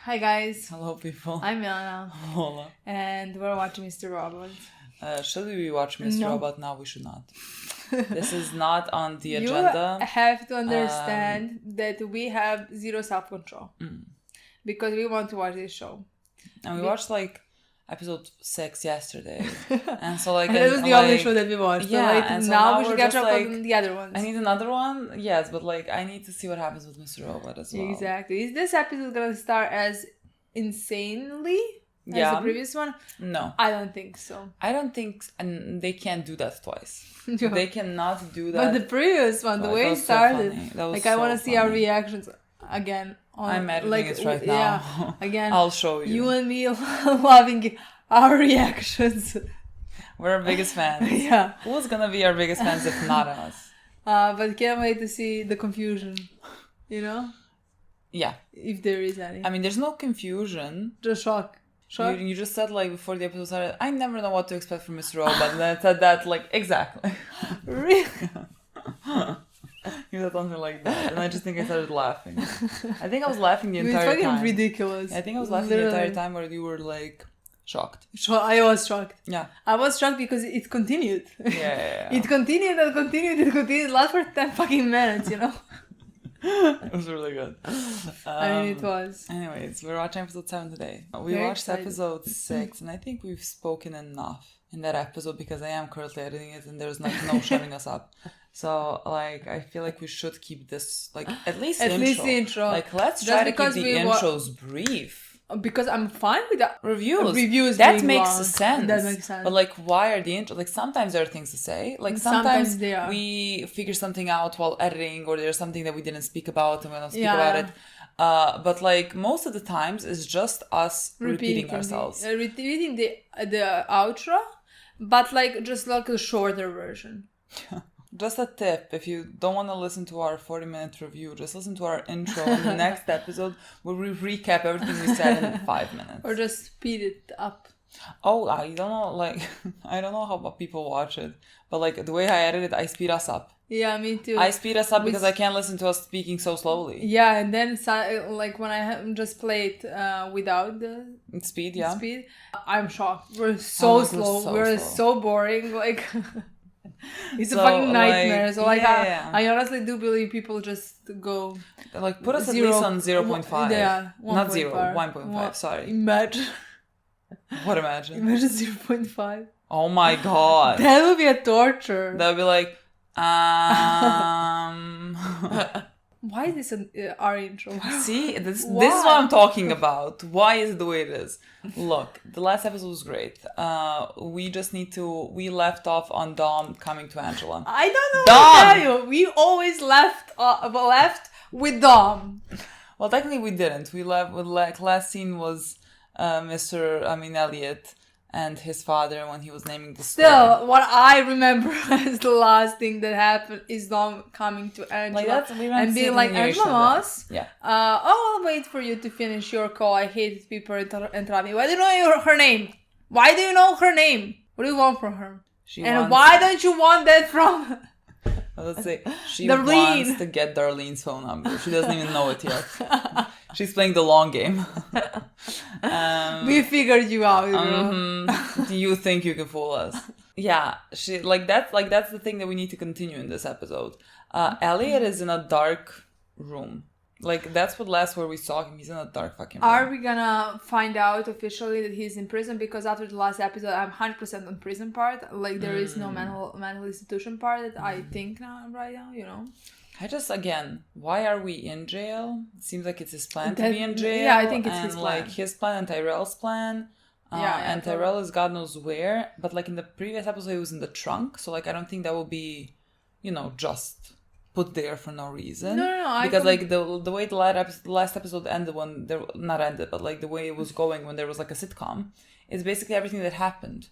Hi guys. Hello people. I'm Milena. Hola. And we're watching Mr. Robot. Should we watch Mr. No. Robot? No, we should not. This is not on the agenda. You have to understand that we have zero self-control. Because we want to watch this show. And we watched like episode 6 yesterday. And so like... and that was the only show that we watched. Yeah. So, like, and so now we should catch just, up like, on the other ones. I need another one? Yes, but like I need to see what happens with Mr. Robot as well. Exactly. Is this episode going to start as insanely as the previous one? No. I don't think so. I don't think... And they can't do that twice. Yeah. They cannot do that. But the previous one, the way it started, like I want to see our reactions again. I'm editing it right now. Yeah, again. I'll show you. You and me loving our reactions. We're our biggest fans. Yeah. Who's gonna be our biggest fans if not us? But can't wait to see the confusion. You know? Yeah. If there is any. I mean, there's no confusion. Just shock. Shock. You just said, like, before the episode started, I never know what to expect from Mr. Robot. And then I said that, like, exactly. Really? You said something like that. And I just think I started laughing. I think I was laughing the entire time. It's fucking ridiculous. I think I was laughing the entire time where you were, like, shocked. I was shocked. Yeah. I was shocked because it continued. Yeah. It continued and continued and continued. It lasted for 10 fucking minutes, you know? It was really good. I mean, it was. Anyways, we're watching episode 7 today. We Very watched excited. episode 6, and I think we've spoken enough in that episode because I am currently editing it and there's no shutting us up. So, like, I feel like we should keep this, like, at least the intro. Like, let's try to keep the intros brief. Because I'm fine with that. Reviews that being makes long. sense. That makes sense. But like, why are the intro? Like, sometimes there are things to say. Like, sometimes they are. we figure something out while editing, or there's something that we didn't speak about and we don't speak about it. But like most of the times, it's just us repeating ourselves. Repeating the outro, but like just like a shorter version. Just a tip, if you don't want to listen to our 40-minute review, just listen to our intro in the next episode where we recap everything we said in 5 minutes. Or just speed it up. Oh, I don't know, like, I don't know how people watch it, but like the way I edit it, I speed us up. Yeah, me too. I speed us up because I can't listen to us speaking so slowly. Yeah, and then like when I just play it without the speed, I'm shocked. We're so slow. We're so boring. Like... It's a fucking nightmare. Like, so like I honestly do believe people just go like put us at least on 0.5. Yeah, 1. Not 0, 5. 1.5. Sorry. Imagine. What imagine? Imagine 0.5. Oh my god. That would be a torture. That would be like Why is this our intro? See, this is what I'm talking about. Why is it the way it is? Look, the last episode was great. We left off on Dom coming to Angela. I don't know what to tell you. We always left with Dom. Well, technically we didn't. We left with last scene was Elliot and his father when he was naming the store. Still, what I remember as the last thing that happened is Dom coming to Angela and being like, Angela Moss, I'll wait for you to finish your call. I hate people interrupt me. Why do you know her name? Why do you know her name? What do you want from her? Why don't you want that from... Let's say she wants to get Darlene's phone number. She doesn't even know it yet. She's playing the long game. We figured you out, bro. Do you think you can fool us? Yeah, that's the thing that we need to continue in this episode. Elliot is in a dark room. Like, that's where we saw him. He's in a dark fucking room. Are we gonna find out officially that he's in prison? Because after the last episode, I'm 100% on prison part. Like, there is no mental institution part that I think right now, you know? Why are we in jail? It seems like it's his plan to be in jail. Yeah, I think it's his plan. Like, his plan and Tyrell's plan. And Tyrell is God knows where. But, like, in the previous episode, he was in the trunk. So, like, I don't think that will be, just... put there for no reason. No. Because like the way the last episode ended but like the way it was going when there was like a sitcom, is basically everything that happened.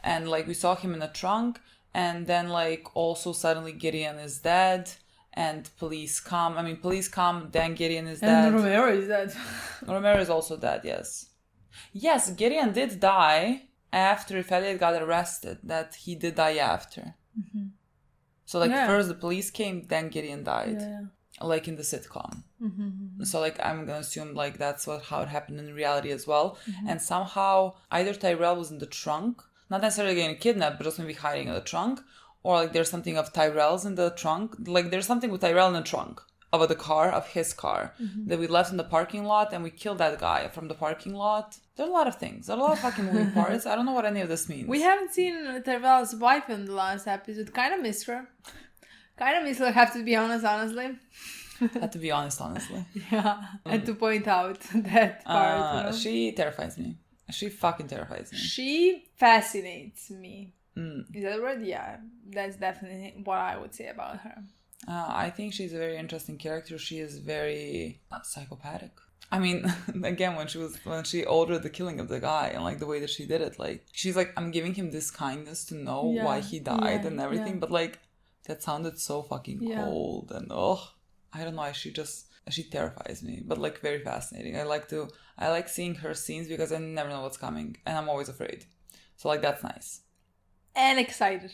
And like we saw him in a trunk, and then like also suddenly Gideon is dead, and police come, then Gideon is dead. And Romero is dead. Romero is also dead, yes. Yes, Gideon did die after Elliot got arrested. That he did die after. Mm-hmm. So, like, first the police came, then Gideon died. Yeah. like in the sitcom. So like I'm gonna assume like that's how it happened in reality as well. And somehow either Tyrell was in the trunk, not necessarily getting kidnapped, but just maybe hiding in the trunk, or like there's something of Tyrell's in the trunk. Like there's something with Tyrell in the trunk of his car that we left in the parking lot, and we killed that guy from the parking lot. There are a lot of things. There are a lot of fucking moving parts. I don't know what any of this means. We haven't seen Tyrell's wife in the last episode. Kind of miss her. Have to be honest, honestly. Had to be honestly. Yeah. And to point out that part. She terrifies me. She fucking terrifies me. She fascinates me. Is that the word? Yeah. That's definitely what I would say about her. I think she's a very interesting character. She is very not psychopathic. I mean, again, when she ordered the killing of the guy and like the way that she did it, like she's like, I'm giving him this kindness to know why he died and everything, but like that sounded so fucking cold and I don't know. She terrifies me, but like very fascinating. I like seeing her scenes because I never know what's coming and I'm always afraid. So like that's nice. And excited.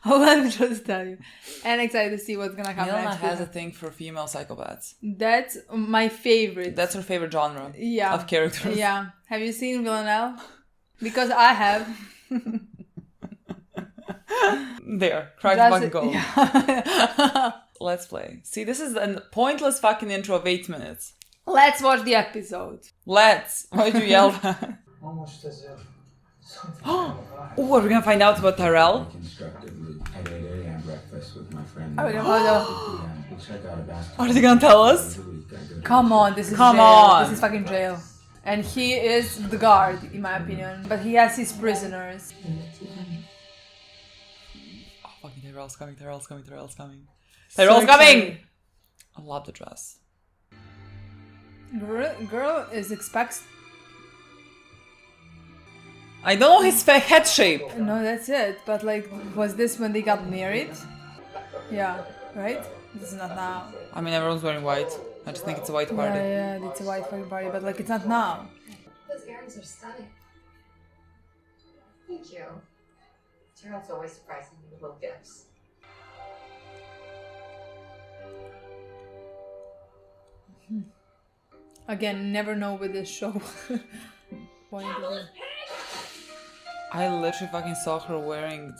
Let me just tell you. And excited to see what's gonna come Milena next. has a thing for female psychopaths. That's my favorite. That's her favorite genre of characters. Yeah. Have you seen Villanelle? Because I have. There. Try to fucking go. Yeah. Let's play. See, this is a pointless fucking intro of 8 minutes. Let's watch the episode. Let's. Why did you yell that? Almost as if Oh, are we gonna find out about Tyrell? constructively at 8 a.m. breakfast with my friend. Are they gonna tell us? Come on, this is jail. This is fucking jail. And he is the guard, in my opinion. But he has his prisoners. Oh, fucking Tyrell's coming. Tyrell's coming. I love the dress. Girl is expects. I don't know his head shape. No, that's it. But like, was this when they got married? Yeah, right? This is not now. I mean, everyone's wearing white. I just think it's a white party. Yeah, it's a white fucking party, but like, it's not now. Those earrings are stunning. Thank you. Gerald's always surprising me with little gifts. Again, never know with this show. I literally fucking saw her wearing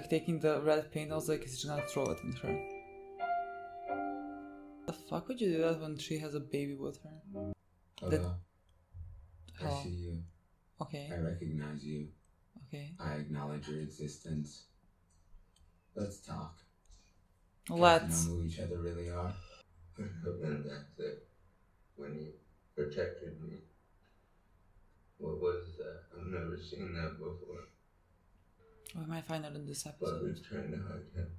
taking the red paint. I was like, is she gonna throw it at her? The fuck would you do that when she has a baby with her? I see you. Okay. I recognize you. Okay. I acknowledge your existence. Let's talk. Let's. Know who each other really are. And that's it. When you protected me. What was that? I've never seen that before. We might find out in this But episode. was trying to hide him.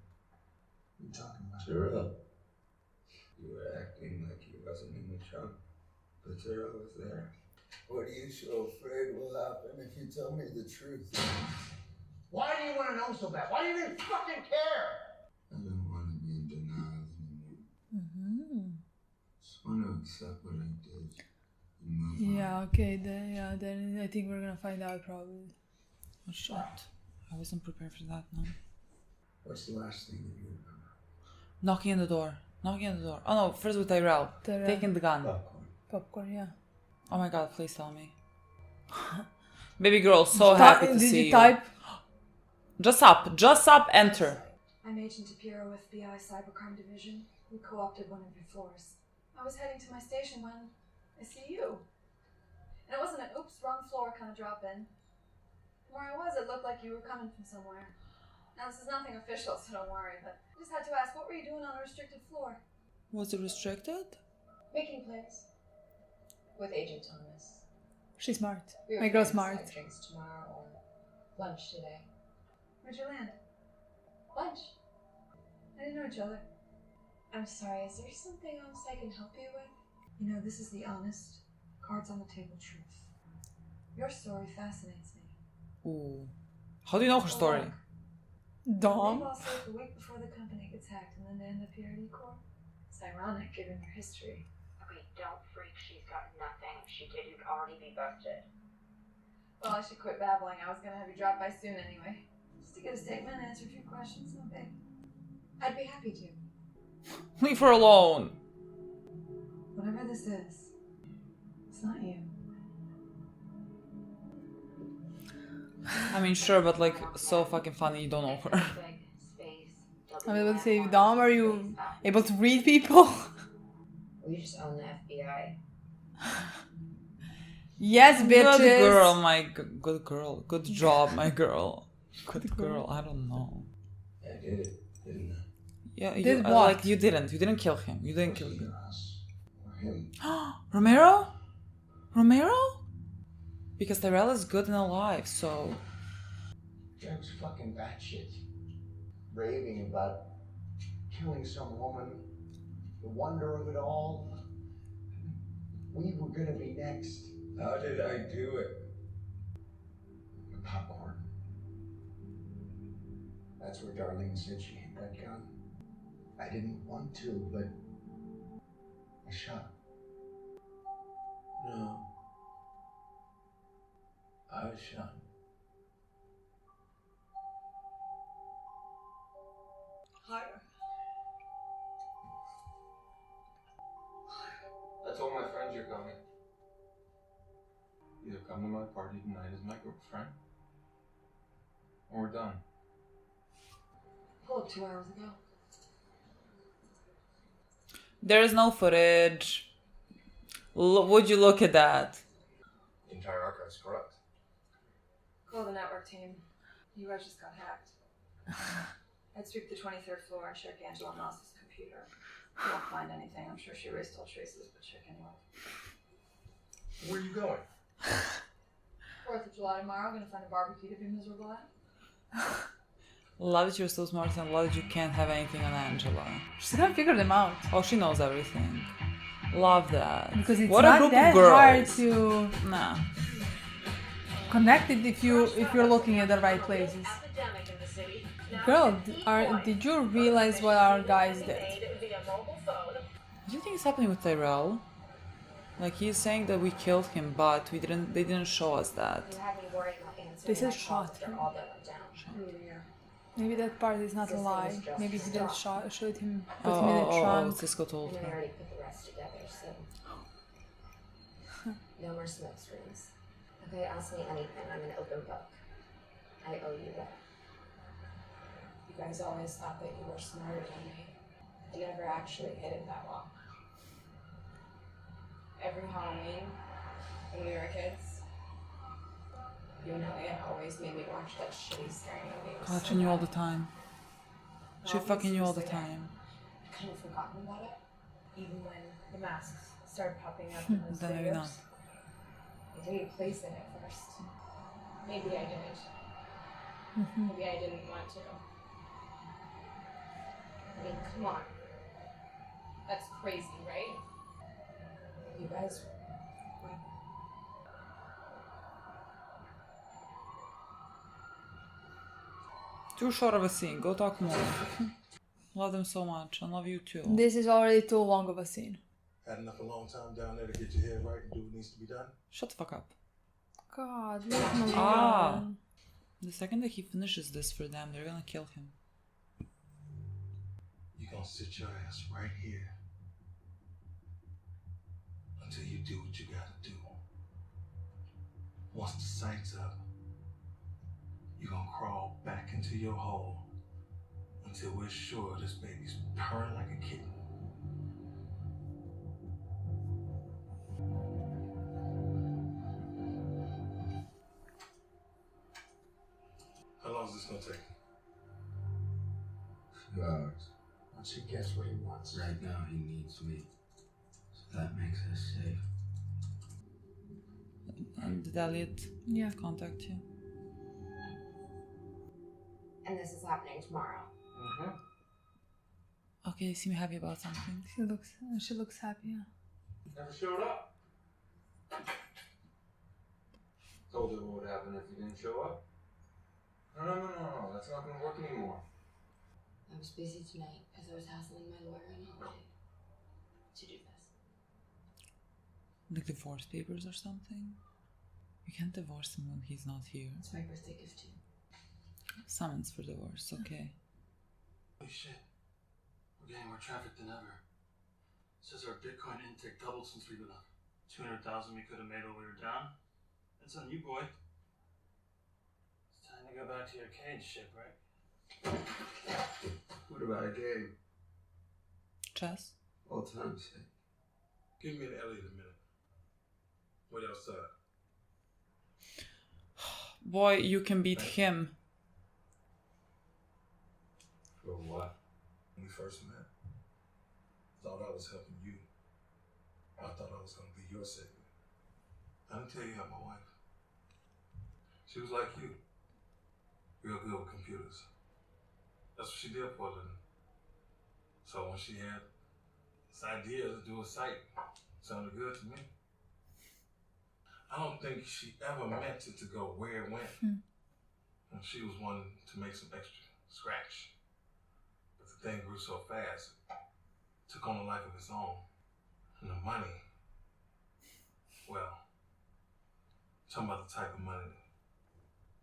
You talking about Terrell. You were acting like he wasn't in the trunk. But Terrell was there. What are you so afraid will happen if you tell me the truth? Why do you want to know so bad? Why do you even fucking care? I don't want to be in denial anymore. Just want to accept what I did and move on. Yeah, okay, then I think we're gonna find out probably. Oh shit. I wasn't prepared for that, no. What's the last thing that you remember? Knocking on the door. Oh no, first with Tyrell. Taking the gun. Popcorn, yeah. Oh my god, please tell me. Baby girl, so happy to did see you. Type? Just up, enter. I'm Agent Tapiro with BI Cybercrime Division. We co-opted one of your floors. I was heading to my station when I see you. And it wasn't an oops, wrong floor kind of drop in. From where I was, it looked like you were coming from somewhere. Now, this is nothing official, so don't worry, but I just had to ask, what were you doing on a restricted floor? Was it restricted? Making plays. With Agent Thomas. She's smart. We were My girl's planning to smart. have drinks tomorrow or lunch today. Where'd you land? Lunch. I didn't know each other. I'm sorry, is there something else I can help you with? You know, this is the honest, cards on the table truth. Your story fascinates me. Ooh. How do you know her story? They Dom. lost it the week before the company gets hacked and then they end up here at E-Corp. It's ironic given your history. Okay, don't freak. She's got nothing. If she did, you'd already be busted. Well, I should quit babbling. I was gonna have you drop by soon anyway. Just to get a statement and answer a few questions, no big. I'd be happy to. Leave her alone. Whatever this is, it's not you. I mean, sure, but like, so fucking funny you don't know her. I'm able to say, Dom, are you able to read people? We just own the FBI. Yes, bitches. Good girl, good girl. Good job, my girl. Good girl. I don't know. I did it, didn't I? Yeah, Did what? Like, you didn't kill him. You didn't kill him. Or him. Romero? Because Tyrell is good and alive, so... Guy was fucking batshit. Raving about killing some woman. The wonder of it all. We were gonna be next. How did I do it? The popcorn. That's where Darlene said she hid that gun. I didn't want to, but I shot. No. I was shot. Higher. I told my friends you're coming. Either come to my party tonight as my girlfriend, or we're done. Pull up 2 hours ago. There is no footage. Would you look at that? The entire archive's corrupt. Call the network team. You guys just got hacked. I'd sweep the 23rd floor and check Angela Moss's computer. You won't find anything. I'm sure she erased all traces, but check anyway. Where are you going? 4th of July tomorrow. Gonna find a barbecue to be miserable at. Love that you're so smart and love that you can't have anything on Angela. She's gonna figure them out. Oh, she knows everything. Love that. Because it's what not a group that of girls. hard to Nah. connect it if you're looking at the right places. Girl, did you realize what our guys did? What do you think is happening with Tyrell? Like, he's saying that we killed him, but they didn't show us that. They said shot him. Maybe that part is not a lie. Maybe he did shoot him, put him in the trunk. Cisco told And I her. already put the rest together, so... No more smoke screens. Okay, ask me anything. I'm an open book. I owe you that. You guys always thought that you were smarter than me. I never actually hit it that well. Every Halloween, when we were kids, you and Elliot always made me watch that shitty scary movie. God, she knew all the time. She fucking knew all the time. I've kind of forgotten about it. Even when the masks started popping up in those Then maybe not. videos. I didn't place it at first. Maybe I did. Maybe I didn't want to. I mean, come on. That's crazy, right? You guys... Too short of a scene. Go talk more. Love them so much. I love you too. This is already too long of a scene. Had enough alone time down there to get your head right and do what needs to be done? Shut the fuck up. God, leave him alone. Ah. The second that he finishes this for them, they're gonna kill him. You're gonna sit your ass right here until you do what you gotta do. Once the sight's up, you're gonna crawl back into your hole until we're sure this baby's purring like a kitten. How long is this gonna take? A few hours. Once he gets what he wants. Right now, he needs me. So that makes us safe. And did Elliot contact you? And this is happening tomorrow. Okay, you seem happy about something. She looks happy. Yeah. Never showed up. Told her what would happen if you didn't show up. No. That's not gonna work anymore. I was busy tonight because I was hassling my lawyer on holiday to do this. Like divorce papers or something? You can't divorce him when he's not here. It's my birthday gift too. Summons for divorce, okay. Holy shit. We're getting more traffic than ever. Says our Bitcoin intake doubled since we've been up. 200,000 we could have made while we were down. That's on you, boy. It's time to go back to your cage ship, right? What about a game? Chess. Old time's sake. Give me an Elliot a minute. What else? Boy, you can beat him. For what? When we first met, thought I was helping you. I thought I was going to be your savior. I didn't tell you about my wife. She was like you. Real good with computers. That's what she did for a living. So when she had this idea to do a site, it sounded good to me. I don't think she ever meant it to go where it went. And she was wanting to make some extra scratch. But the thing grew so fast, it took on a life of its own. And the money, well, talking about the type of money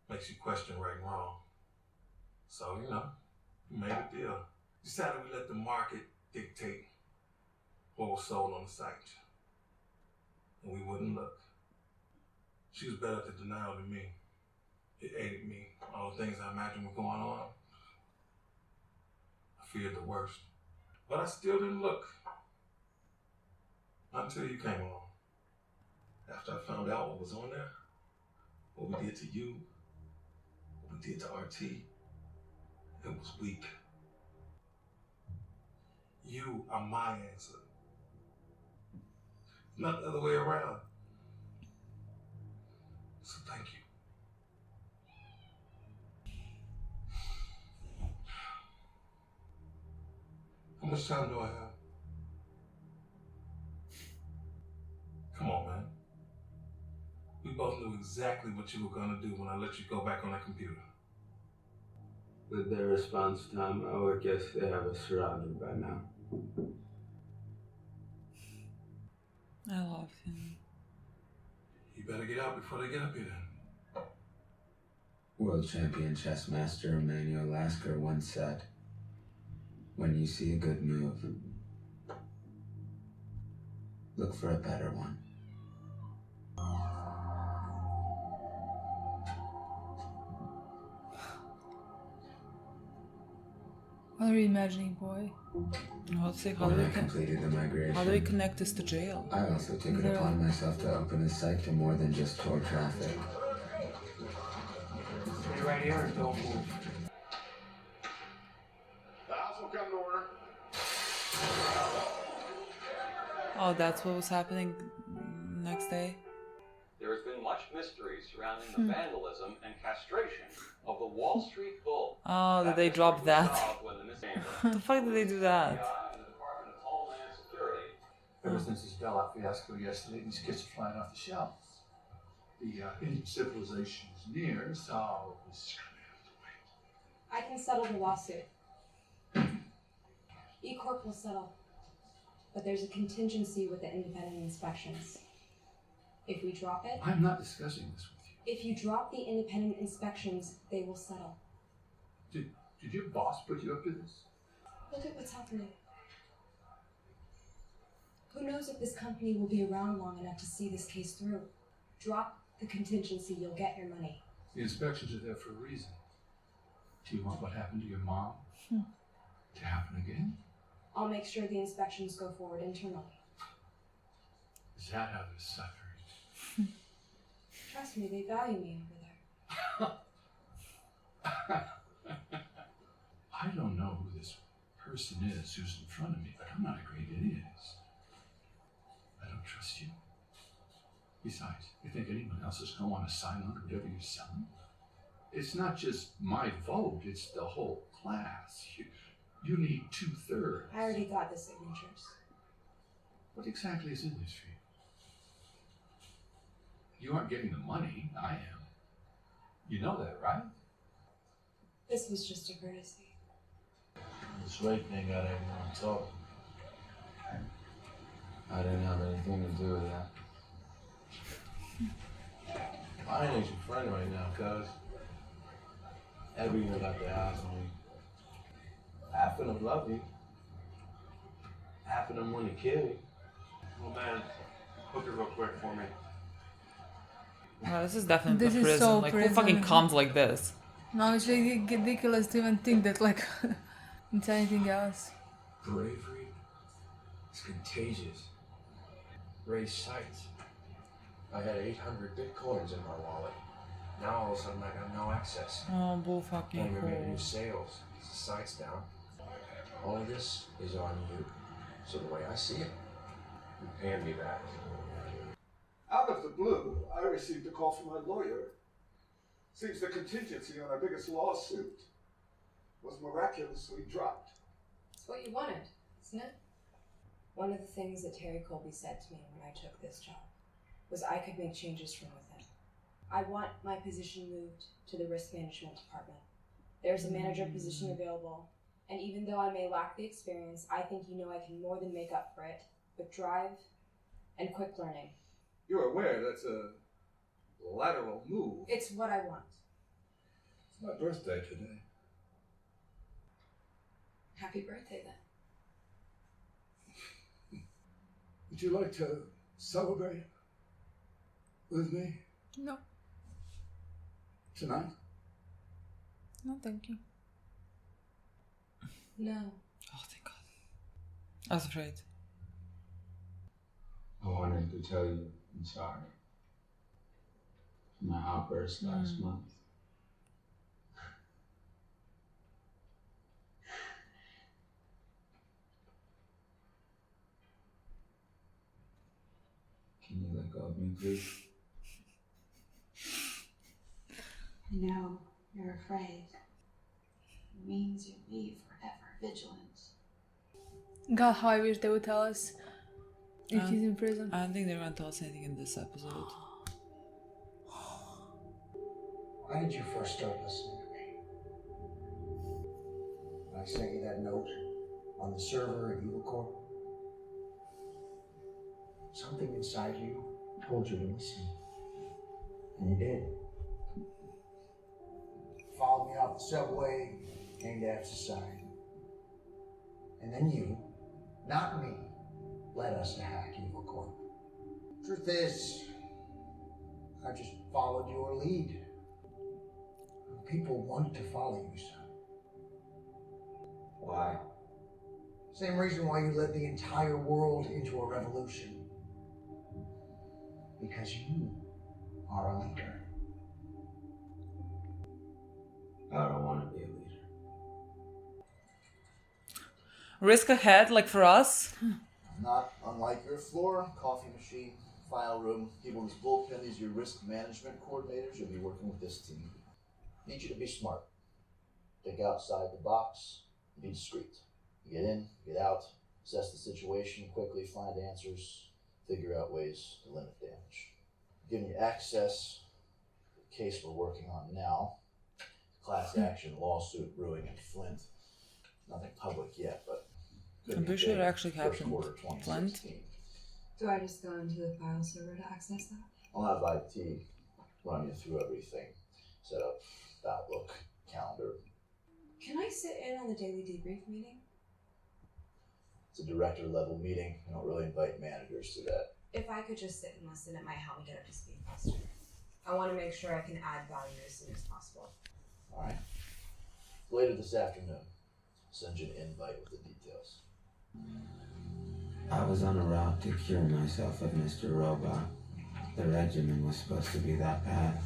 that makes you question right and wrong. So, we made a deal. Decided we let the market dictate what was sold on the site. And we wouldn't look. She was better at the denial than me. It aided me. All the things I imagined were going on. I feared the worst. But I still didn't look. Until you came along. After I found out what was on there, what we did to you, what we did to RT, it was weak. You are my answer. Not the other way around. So thank you. How much time do I have? Come on, man. We both knew exactly what you were gonna do when I let you go back on that computer. With their response time, I would guess they have us surrounded by now. I love him. You better get out before they get up here then. World champion chess master Emmanuel Lasker once said, "When you see a good move, look for a better one." What are you imagining, boy? Let's see, When I completed the migration, how do we connect this to jail? I also took it upon myself to open a site to more than just tour traffic. Stay right here and don't move. The house will come to order. Oh, that's what was happening next day? There has been much mystery surrounding the vandalism and castration of the Wall Street Bull. Oh, did they drop that? The fuck did they do that? Ever since his bailout fiasco yesterday, these kits are flying off the shelves. The end of civilization is near, so this is going to have to wait. I can settle the lawsuit. E-Corp will settle. But there's a contingency with the independent inspections. If we drop it... I'm not discussing this with you. If you drop the independent inspections, they will settle. Did your boss put you up to this? Look at what's happening. Who knows if this company will be around long enough to see this case through? Drop the contingency, you'll get your money. The inspections are there for a reason. Do you want what happened to your mom to happen again? I'll make sure the inspections go forward internally. Is that how this suffers? Trust me, they value me over there. I don't know who this person is who's in front of me, but I'm not a great idiot. I don't trust you. Besides, you think anyone else is going to want to sign on to whatever you're selling? It's not just my vote, it's the whole class. You need 2/3. I already got the signatures. What exactly is in this for you? You aren't getting the money, I am. You know that, right? This was just a courtesy. This rape thing got everyone talking. I didn't have anything to do with that. I ain't your friend right now, cuz. Everyone got their eyes on me. Half of them love you. half of them wouldn't kill you. Well, man, hook it real quick for me. Wow, this is definitely This a is prison. so Like, who prison. fucking comes like this? No, it's really ridiculous to even think that, like, it's anything else. Bravery is contagious. Raise sights. I had 800 bitcoins in my wallet. Now all of a sudden I got no access. Oh, bull fucking Can't even make cool. new sales. The site's down. All of this is on you. So the way I see it, you paying me back. Out of the blue, I received a call from my lawyer. Seems the contingency on our biggest lawsuit was miraculously dropped. It's what you wanted, isn't it? One of the things that Terry Colby said to me when I took this job was I could make changes from within. I want my position moved to the risk management department. There's a manager position available, and even though I may lack the experience, I think you know I can more than make up for it with drive and quick learning. You're aware that's a lateral move. It's what I want. It's my birthday today. Happy birthday then. Would you like to celebrate with me No. tonight? No, thank you. No. Oh, thank God. I was afraid. I wanted to tell you I'm sorry for my outburst last month. Can you let go of me, please? I know you're afraid. It means you'll be forever vigilant. God, how I wish they would tell us if he's in prison. I don't think they're gonna tell us anything in this episode. Why did you first start listening to me? When I sent you that note on the server at Corp, something inside you told you to listen. And you did. Followed me off the subway, came to have society. And then you, not me, led us to hack Corp. Truth is, I just followed your lead. People want to follow you, son. Why? Same reason why you led the entire world into a revolution. Because you are a leader. I don't want to be a leader. Risk ahead, like for us. Not unlike your floor, coffee machine, file room, people in this bullpen, these are your risk management coordinators. You'll be working with this team. Need you to be smart. Think outside the box, be discreet. You get in, get out, assess the situation, quickly find answers, figure out ways to limit damage. Giving you access to the case we're working on now. Class action lawsuit brewing in Flint. Nothing public yet, but I'm pretty sure it actually happened. Flint. Do I just go into the file server to access that? I'll have IT run you through everything. Set up Outlook, calendar. Can I sit in on the daily debrief meeting? It's a director level meeting. I don't really invite managers to that. If I could just sit and listen, it might help me get up to speed faster. I want to make sure I can add value as soon as possible. All right. Later this afternoon, send you an invite with the details. I was on a route to cure myself of Mr. Robot. The regimen was supposed to be that path.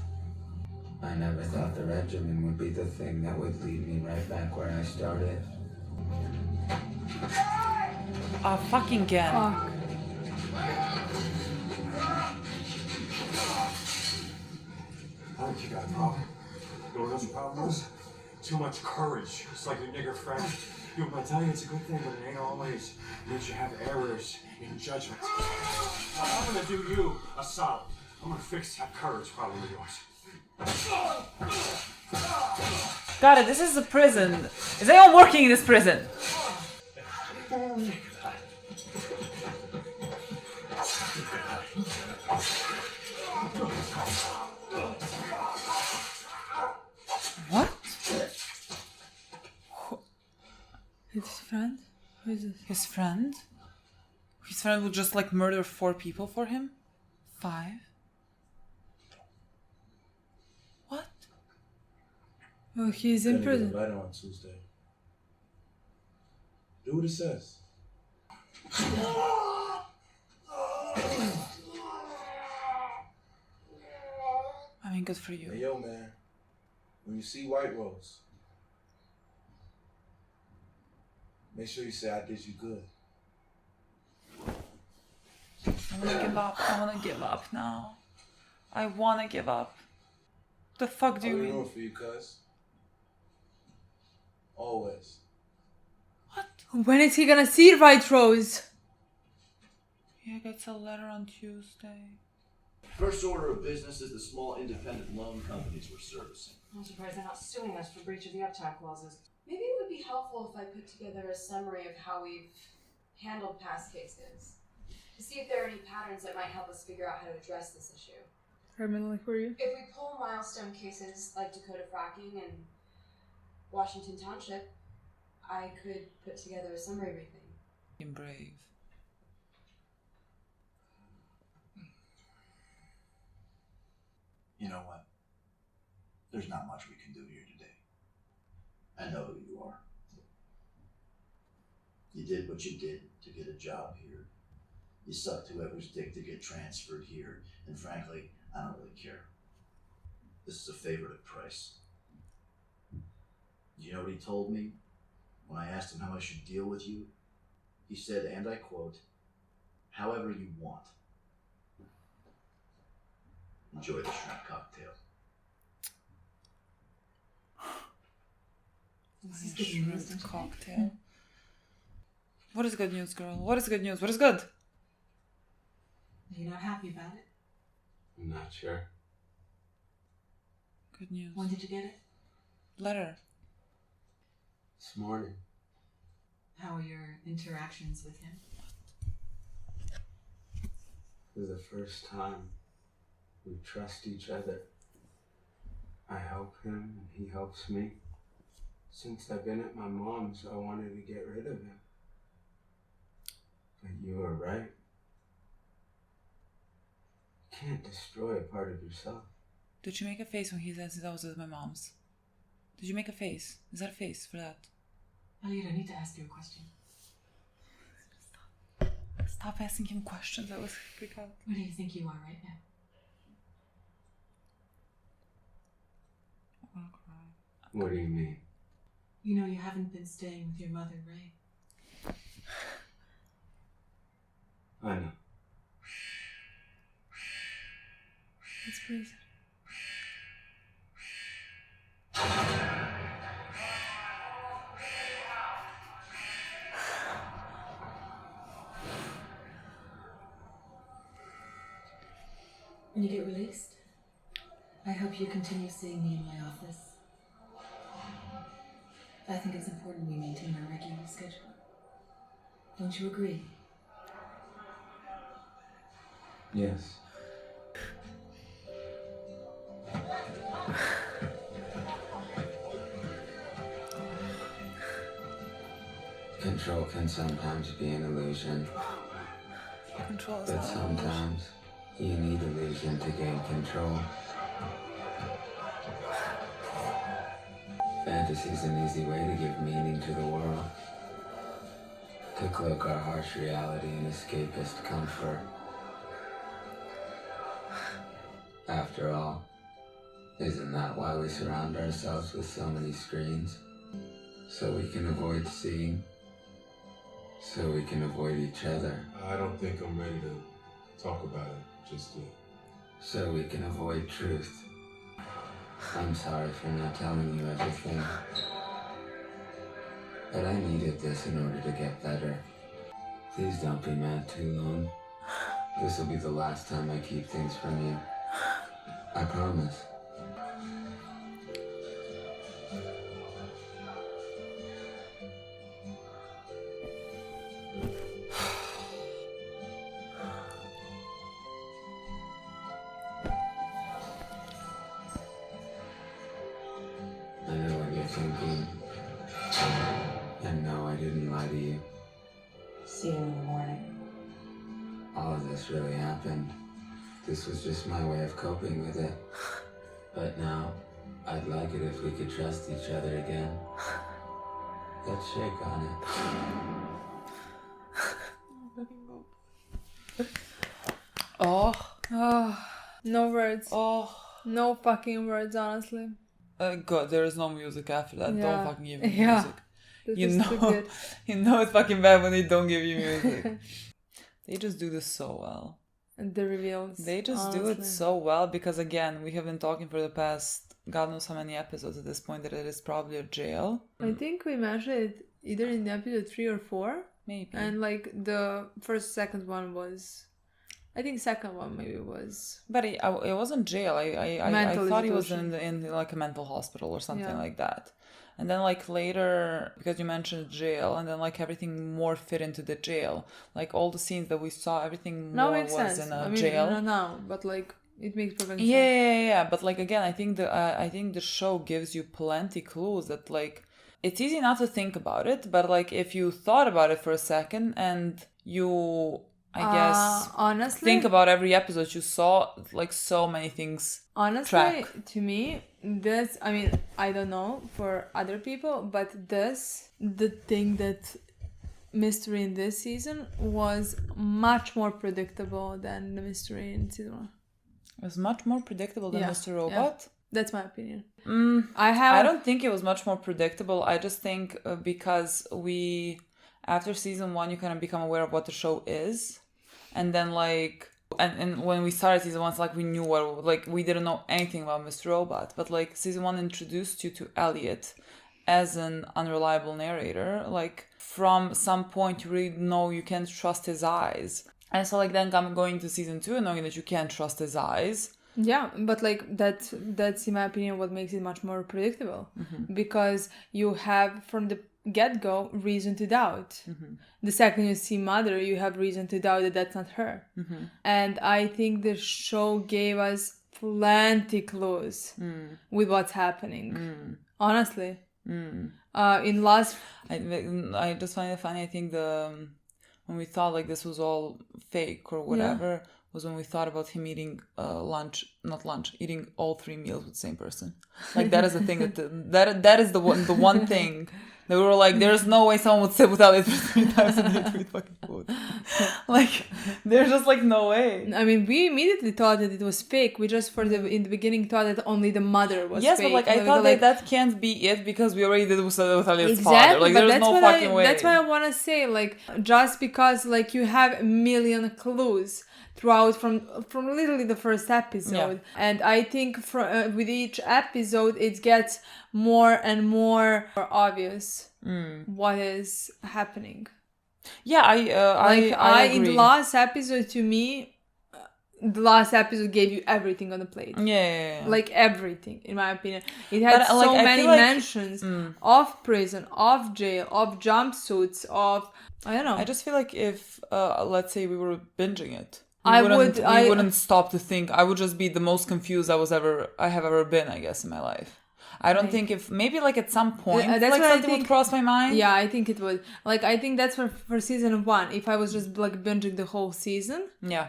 I never thought the regimen would be the thing that would lead me right back where I started. Oh, fucking again. Fuck. I think you got a problem. You know what the problem is? Too much courage. It's like your nigger friend. You know, I tell you it's a good thing, but it ain't always. It means you have errors in judgment. I'm gonna do you a solid. I'm gonna fix that courage problem of yours. Got it, this is a prison. Is anyone working in this prison? What? His friend? Who is this? His friend? His friend would just like murder 4 people for him? 5? What? Well, he's in prison. Get a letter on Tuesday. Do what it says. I mean, good for you. Hey, yo, man. When you see White Rose, make sure you say I did you good. I wanna give up. I wanna give up now. I wanna give up. The fuck do you mean? I'll be rooting for you, cuz. Always. What? When is he gonna see White Rose? He gets a letter on Tuesday. First order of business is the small independent loan companies we're servicing. I'm surprised they're not suing us for breach of the uptime clauses. Maybe it would be helpful if I put together a summary of how we've handled past cases, to see if there are any patterns that might help us figure out how to address this issue. Permanently for you. If we pull milestone cases like Dakota fracking and Washington Township, I could put together a summary briefing. Being brave. You know what? There's not much we can do here today. I know who you are. You did what you did to get a job here. You sucked whoever's dick to get transferred here, and frankly, I don't really care. This is a favor to Price. You know what he told me? When I asked him how I should deal with you, he said, and I quote, "However you want." Enjoy the shrimp cocktail. This is good news, Shrimp cocktail. What is good news, girl? What is good news? What is good? You're not happy about it? I'm not sure. Good news. When did you get it? Letter. This morning. How are your interactions with him? This is the first time we trust each other. I help him and he helps me. Since I've been at my mom's, I wanted to get rid of him. But you were right. You can't destroy a part of yourself. Did you make a face when he says I was at my mom's? Did you make a face? Is that a face for that? Elliot, I need to ask you a question. Stop asking him questions. I was freaked out. Where do you think you are right now? I'm gonna cry. What do you mean? You know you haven't been staying with your mother, right? I know. Let's breathe. When you get released, I hope you continue seeing me in my office. I think it's important we maintain our regular schedule. Don't you agree? Yes. Control can sometimes be an illusion. Control is But not an illusion. sometimes you need illusion to gain control. Fantasy is an easy way to give meaning to the world. To cloak our harsh reality in escapist comfort. After all, isn't that why we surround ourselves with so many screens? So we can avoid seeing. So we can avoid each other. I don't think I'm ready to talk about it just yet. So we can avoid truth. I'm sorry for not telling you everything. But I needed this in order to get better. Please don't be mad too long. This will be the last time I keep things from you. I promise. I know what you're thinking. And no, I didn't lie to you. See you in the morning. this really happened. This was just my way of coping with it. But now, I'd like it if we could trust each other again. Let's shake on it. Oh, no words. No fucking words, honestly. God, there is no music after that. Yeah. Don't fucking give me music. Good. You know it's fucking bad when they don't give you music. They just do this so well. And the reveals. They just do it so well because, again, we have been talking for the past God knows how many episodes at this point that it is probably a jail. I think we mentioned it either in episode 3 or 4. Maybe. And like the second one was... I think second one maybe was... But it wasn't jail. I thought he was in like a mental hospital or something like that. And then like later, because you mentioned jail, and then like everything more fit into the jail. Like all the scenes that we saw, everything more was in a jail. No, but like it makes perfect sense. Yeah. But like again, I think the show gives you plenty clues that like it's easy not to think about it, but like if you thought about it for a second and you, I guess, honestly, think about every episode, you saw like so many things. Honestly, to me, this, I mean, I don't know for other people, but the thing that mystery in this season was much more predictable than the mystery in season 1. It was much more predictable than Mr. Robot? Yeah. That's my opinion. I don't think it was much more predictable. I just think because after season 1, you kind of become aware of what the show is. And then like, and when we started season 1, it's like we knew we didn't know anything about Mr. Robot. But like season 1 introduced you to Elliot as an unreliable narrator. Like from some point you really know you can't trust his eyes. And so like then going to season 2 and knowing that you can't trust his eyes. Yeah, but like that's in my opinion what makes it much more predictable. Mm-hmm. Because you have from the get-go reason to doubt. Mm-hmm. The second you see Mother, you have reason to doubt that that's not her. Mm-hmm. And I think the show gave us plenty clues with what's happening. Honestly. In last... I just find it funny. I think when we thought like this was all fake or whatever... Yeah. Was when we thought about him eating eating all 3 meals with the same person. Like that is the thing that is the one thing that we were like, there's no way someone would sit without it for 3 times a day to eat fucking food. Like there's just like no way. I mean, we immediately thought that it was fake. We just in the beginning thought that only the mother was yes, fake. Yes, but like I thought that can't be it because we already did it with Elliot's father. Like there's no fucking way. That's what I want to say. Like just because like you have a million clues throughout from literally the first episode, and I think with each episode it gets more and more obvious what is happening. Yeah, I agree. In the last episode, to me, the last episode gave you everything on the plate. Yeah. Like everything, in my opinion. It had so many mentions of prison, of jail, of jumpsuits, of I don't know. I just feel like if let's say we were binging it. I wouldn't stop to think. I would just be the most confused I have ever been, I guess, in my life. I don't think if maybe like at some point that's like something would cross my mind. Yeah, I think it would. Like I think that's for season 1. If I was just like binging the whole season,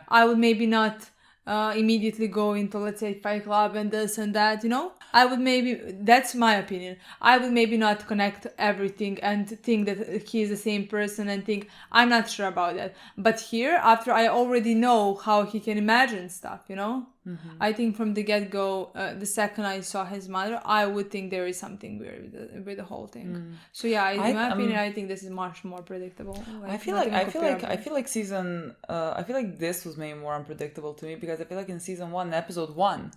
I would maybe not immediately go into, let's say, Fight Club and this and that, you know? I would maybe, that's my opinion, I would maybe not connect everything and think that he is the same person and think, I'm not sure about that. But here, after I already know how he can imagine stuff, you know? Mm-hmm. I think from the get-go, the second I saw his mother, I would think there is something weird with the whole thing. So yeah, in my opinion, I think this is much more predictable. Like, I feel like this was maybe more unpredictable to me because I feel like in season 1, episode 1,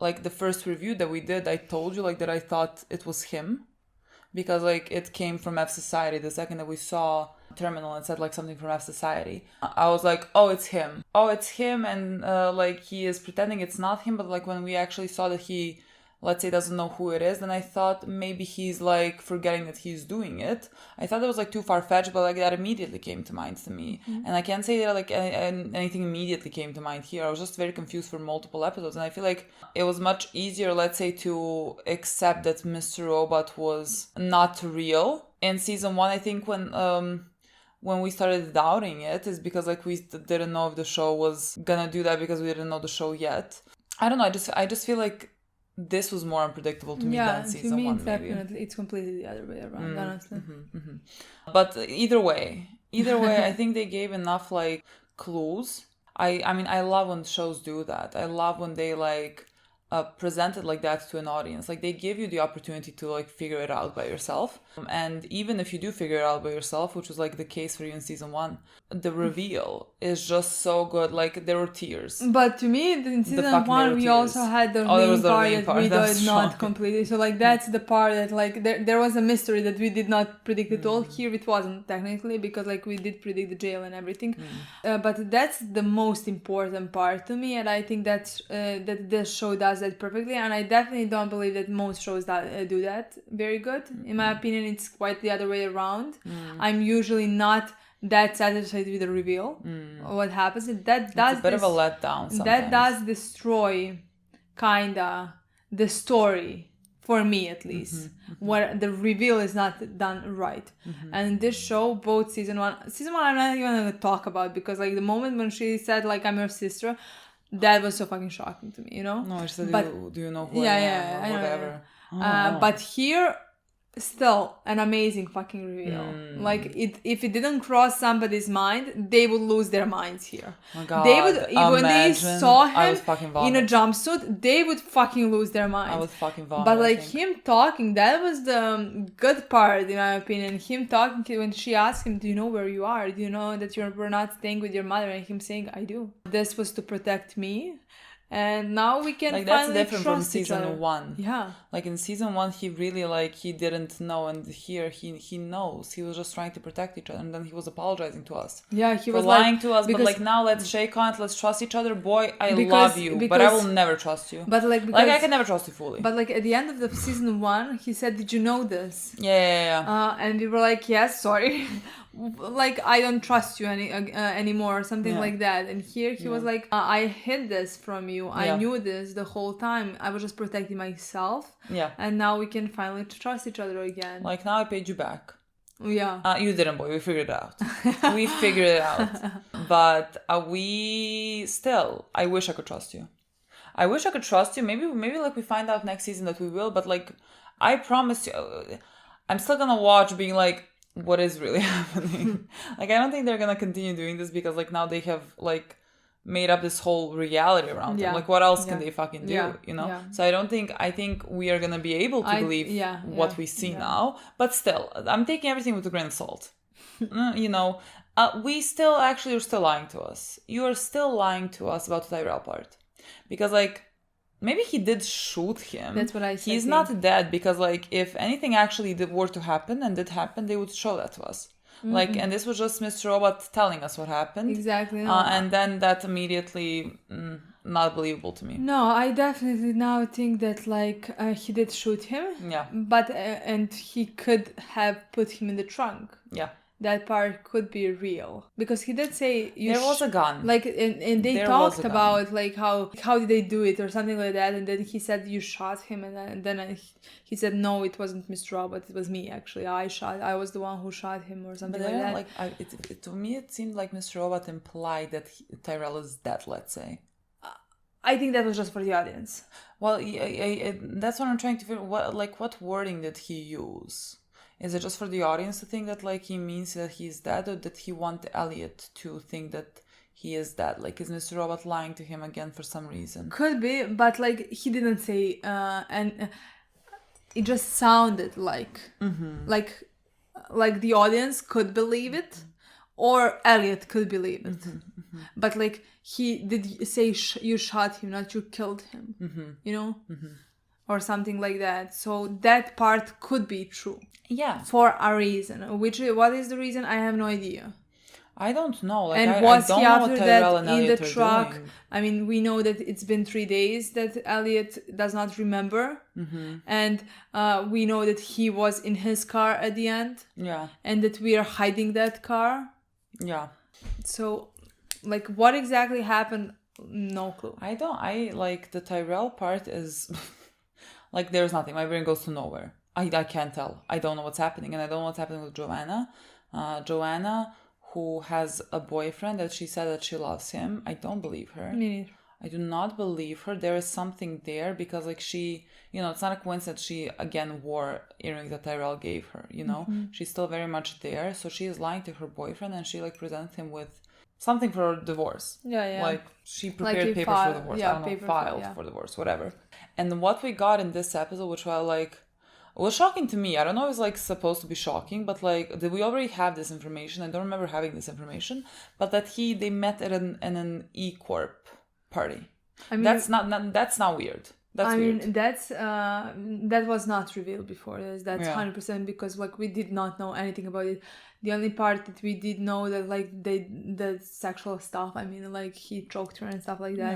like the first review that we did, I told you like that I thought it was him because like it came from F Society. The second that we saw Terminal and said like something from F Society, I was like, oh, it's him, and like he is pretending it's not him. But like when we actually saw that he, let's say, doesn't know who it is, then I thought maybe he's like forgetting that he's doing it. I thought that was like too far-fetched, but like that immediately came to mind to me. Mm-hmm. And I can't say that like anything immediately came to mind here. I was just very confused for multiple episodes, and I feel like it was much easier, let's say, to accept that Mr. Robot was not real in season 1. I think when we started doubting it is because like we didn't know if the show was gonna do that because we didn't know the show yet. I don't know. I just feel like this was more unpredictable to me than season 1. Maybe. Definitely, it's completely the other way around. Honestly, But either way, I think they gave enough like clues. I mean, I love when shows do that. I love when they like present it like that to an audience. Like they give you the opportunity to like figure it out by yourself. And even if you do figure it out by yourself, which was like the case for you in season 1, the reveal is just so good. Like there were tears. But to me, in season 1, we also had the main part that we did not completely. So like that's the part that like there was a mystery that we did not predict at all. Here it wasn't technically because like we did predict the jail and everything. But that's the most important part to me, and I think that this show does that perfectly. And I definitely don't believe that most shows do that very good. In my opinion, it's quite the other way around. I'm usually not that satisfied with the reveal. What happens is it's a bit of a letdown sometimes. That does destroy kinda the story for me, at least, where the reveal is not done right. And this show, both season 1 I'm not even gonna talk about, because like the moment when she said like I'm your sister, that was so fucking shocking to me, you know. No, she said, do you know who I am, or whatever. But here, still an amazing fucking reveal. Like if it didn't cross somebody's mind, they would lose their minds here. Oh my God, they would, when they saw him in a jumpsuit, they would fucking lose their minds. I would fucking vomit. But like him talking, that was the good part in my opinion. Him talking when she asked him, do you know where you are? Do you know that we're not staying with your mother? And him saying, I do. This was to protect me. And now we can like finally that's different from trust season 1. Yeah. Like in season 1, he really like he didn't know, and here he knows. He was just trying to protect each other, and then he was apologizing to us. Yeah, he for was lying to us. But like now, let's shake hands. Let's trust each other. Boy, I love you, but I will never trust you. But like I can never trust you fully. But like at the end of the season 1, he said, "Did you know this?" Yeah. And we were like, "Yes, sorry." Like I don't trust you anymore or something like that. And here he was like, I hid this from you. I knew this the whole time. I was just protecting myself. Yeah. And now we can finally trust each other again. Like now I paid you back. Yeah. You didn't, boy. We figured it out. We figured it out. But we still, I wish I could trust you. I wish I could trust you. Maybe like we find out next season that we will. But like, I promise you, I'm still gonna watch being like, what is really happening? Like, I don't think they're gonna continue doing this because like now they have like made up this whole reality around them. Like what else can they fucking do, you know? So I think we are gonna be able to believe what we see now, but still I'm taking everything with a grain of salt. You know, we still actually, you're still lying to us. You are still lying to us about the Tyrell part, because like maybe he did shoot him. That's what I said. He's not dead, because like if anything actually were to happen and did happen, they would show that to us. Like, and this was just Mr. Robot telling us what happened. Exactly. And then that immediately not believable to me. No, I definitely now think that like he did shoot him. Yeah. But and he could have put him in the trunk. Yeah. That part could be real, because he did say there was a gun. Like and they talked about like how did they do it or something like that, and then he said you shot him, and then he said no, it wasn't Mr. Robot, it was me actually. I was the one who shot him or something like that. Like to me it seemed like Mr. Robot implied that Tyrell is dead. Let's say. I think that was just for the audience. Well, that's what I'm trying to figure. What wording did he use? Is it just for the audience to think that like he means that he's dead, or did he want Elliot to think that he is dead? Like, is Mr. Robot lying to him again for some reason? Could be, but like he didn't say, and it just sounded like like the audience could believe it, or Elliot could believe it. But like he did say you shot him, not you killed him. You know. Or something like that. So that part could be true. Yeah. For a reason. What is the reason? I have no idea. I don't know. Like, and was he after that in the truck? I mean, we know that it's been 3 days that Elliot does not remember. And we know that he was in his car at the end. Yeah. And that we are hiding that car. Yeah. So, like, what exactly happened? No clue. I like the Tyrell part is... Like, there's nothing. My brain goes to nowhere. I can't tell. I don't know what's happening. And I don't know what's happening with Joanna. Joanna, who has a boyfriend that she said that she loves him. I don't believe her. Me neither. I do not believe her. There is something there because like she, it's not a coincidence she again wore earrings that Tyrell gave her, She's still very much there. So she is lying to her boyfriend and she like presented him with something for divorce. Yeah. Like she prepared papers for divorce. I don't know, filed for divorce, whatever. And what we got in this episode, which was shocking to me. I don't know if it's like supposed to be shocking, but like we already have this information. I don't remember having this information, but that they met at an E-Corp party. I mean, that's not weird. That's weird. mean, that was not revealed before this. That's 100% because like we did not know anything about it. The only part that we did know that like the sexual stuff. I mean, like he choked her and stuff like that.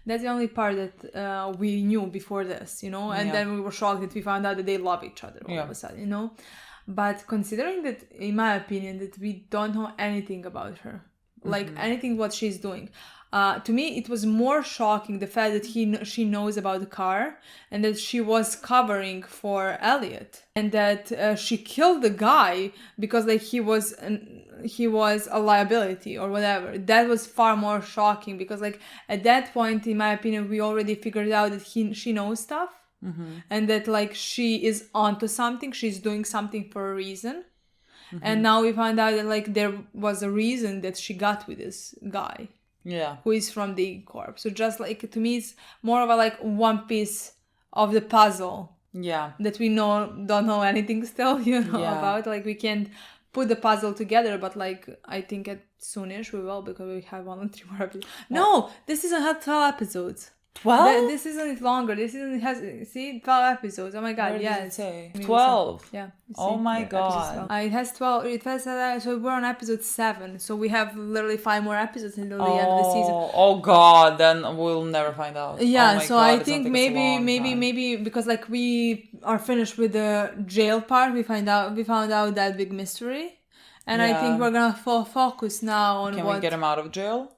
That's the only part that we knew before this. And then we were shocked that we found out that they love each other all of a sudden. But considering that, in my opinion, that we don't know anything about her, like anything what she's doing. To me, it was more shocking the fact that she knows about the car and that she was covering for Elliot and that she killed the guy because like he was a liability or whatever. That was far more shocking because like at that point, in my opinion, we already figured out that she knows stuff and that like she is onto something. She's doing something for a reason. And now we found out that like there was a reason that she got with this guy. Yeah. Who is from the Corp. So just like to me it's more of a like one piece of the puzzle. Yeah. That we don't know anything still, about. Like we can't put the puzzle together, but like I think at soonish we will because we have 1 or 3 more episodes. No, this season had 12 episodes. 12? This season is longer. This season has 12 episodes. Oh my god, yes. 12. Yeah. Oh my god. It has 12. It has so we're on episode 7. So we have literally 5 more episodes until the end of the season. Oh god, then we'll never find out. Yeah, so god, I think maybe because like we are finished with the jail part, we found out that big mystery. And I think we're gonna focus now on Can we get him out of jail?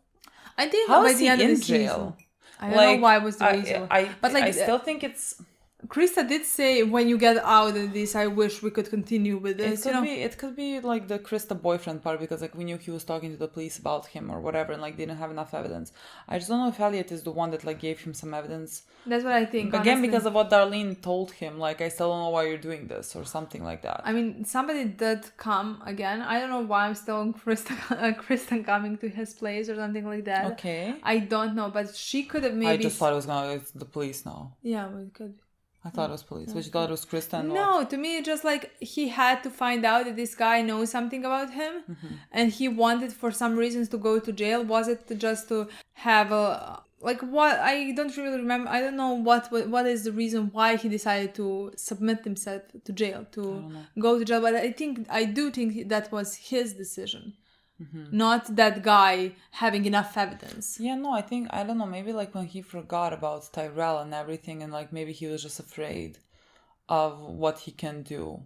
I think how by is the he end in of the jail? Season. I don't know why was the reason. But like I still think it's Krista did say when you get out of this, I wish we could continue with this. It could be like the Krista boyfriend part because like we knew he was talking to the police about him or whatever and like didn't have enough evidence. I just don't know if Elliot is the one that like gave him some evidence. That's what I think. Again, honestly. Because of what Darlene told him, like I still don't know why you're doing this or something like that. I mean, somebody did come again. I don't know why I'm still on Krista coming to his place or something like that. Okay. I don't know, but she could have maybe. I just thought it's the police now. Yeah, well, it could be. I thought it was police. But you thought it was Krista and No, to me, just like he had to find out that this guy knows something about him and he wanted for some reasons to go to jail. Was it just to have a... Like what? I don't really remember. I don't know what is the reason why he decided to submit himself to jail, to go to jail. But I do think that was his decision. Not that guy having enough evidence. Yeah, no, I don't know, maybe like when he forgot about Tyrell and everything and like maybe he was just afraid of what he can do.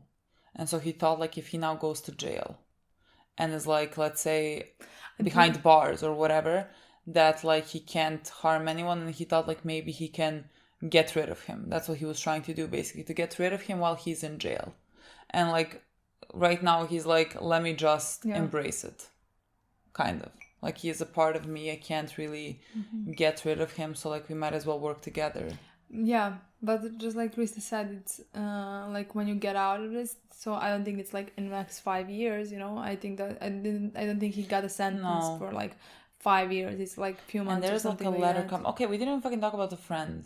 And so he thought like if he now goes to jail and is like, let's say, behind bars or whatever, that like he can't harm anyone and he thought like maybe he can get rid of him. That's what he was trying to do basically, to get rid of him while he's in jail. And like right now he's like, let me just embrace it. Kind of like he is a part of me. I can't really get rid of him, so like we might as well work together. Yeah, but just like Krista said, it's like when you get out of this. So I don't think it's like in the next 5 years. I think that I don't think he got a sentence for like 5 years. It's like a few months. And there's or like a letter come. Okay, we didn't even fucking talk about the friend.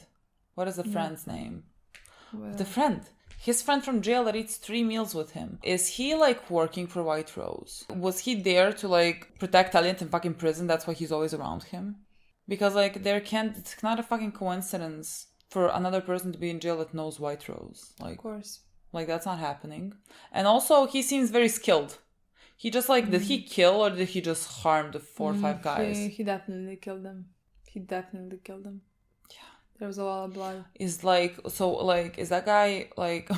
What is the friend's name? Well, the friend. His friend from jail that eats 3 meals with him. Is he like working for White Rose? Was he there to like protect Elliot in fucking prison? That's why he's always around him. Because like it's not a fucking coincidence for another person to be in jail that knows White Rose. Like, of course. Like that's not happening. And also he seems very skilled. He just like, did he kill or did he just harm the 4 or 5 guys? He definitely killed them. Yeah. There was a lot of blood. Is that guy, like...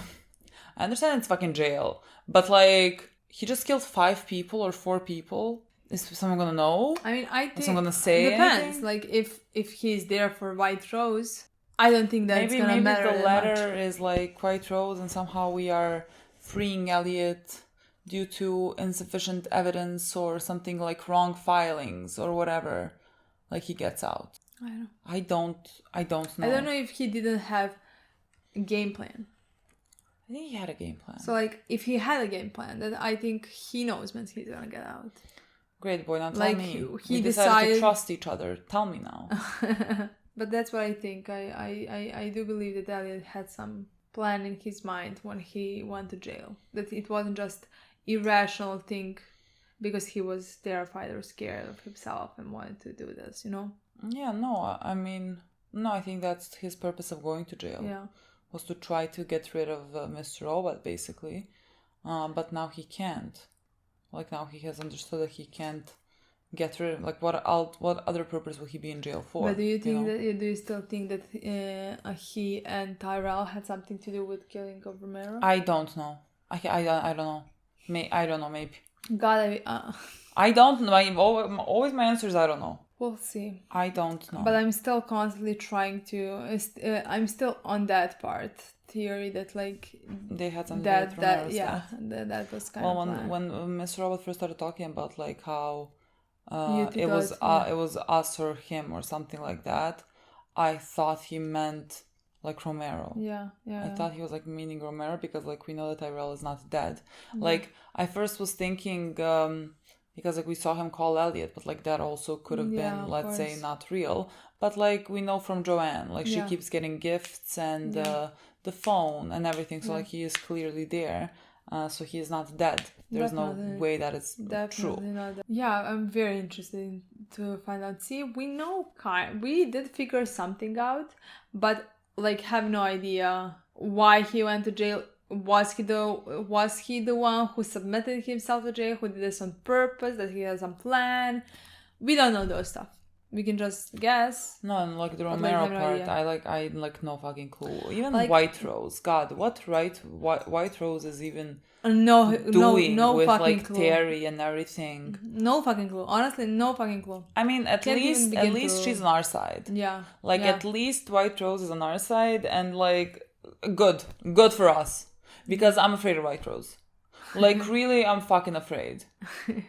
I understand it's fucking jail, but, like, he just killed 5 people or 4 people? Is someone gonna know? I mean, I think... Is someone gonna say depends. Anything? Like, if he's there for White Rose, I don't think that's gonna matter Maybe the that letter much. is, like, White Rose and somehow we are freeing Elliot due to insufficient evidence or something like wrong filings or whatever, like he gets out. I don't know. I don't know if he didn't have a game plan. I think he had a game plan. So like if he had a game plan, then I think he knows when he's gonna get out. Great boy, now tell like me. He we decided to trust each other. Tell me now. But that's what I think. I do believe that Elliot had some plan in his mind when he went to jail. That it wasn't just irrational thing because he was terrified or scared of himself and wanted to do this, you know? Yeah, no, I mean, no, I think that's his purpose of going to jail. Yeah. Was to try to get rid of Mr. Robot, basically. But now he can't. Like, now he has understood that he can't get rid of... Like, what other purpose will he be in jail for? But do you think do you still think that he and Tyrell had something to do with killing of Romero? I don't know. I don't know. I don't know, maybe. God, I don't know. Always my answer is I don't know. We'll see. I don't know. But I'm still constantly trying to... I'm still on that part. Theory that like... They had something to do with Romero's death. That was kind of... Well, when Mr. Robot first started talking about like how it was us or him or something like that, I thought he meant like Romero. Yeah. I thought he was like meaning Romero because like we know that Tyrell is not dead. Mm-hmm. Like I first was thinking because like we saw him call Elliot, but like that also could have been, let's say, not real. But like we know from Joanne, like she keeps getting gifts and the phone and everything, so like he is clearly there. So he is not dead. There's no way that it's true. Yeah, I'm very interested to find out. See, we did figure something out, but like have no idea why he went to jail. Was he the one who submitted himself to jail, who did this on purpose, that he has some plan? We don't know those stuff. We can just guess. No, and like the Romero part, I no fucking clue. Even like, White Rose, God, what White Rose is even no with fucking like clue. Terry and everything. No fucking clue. Honestly, no fucking clue. I mean, at least she's on our side. Yeah. Like at least White Rose is on our side, and like good for us. Because I'm afraid of White Rose. Like, really, I'm fucking afraid.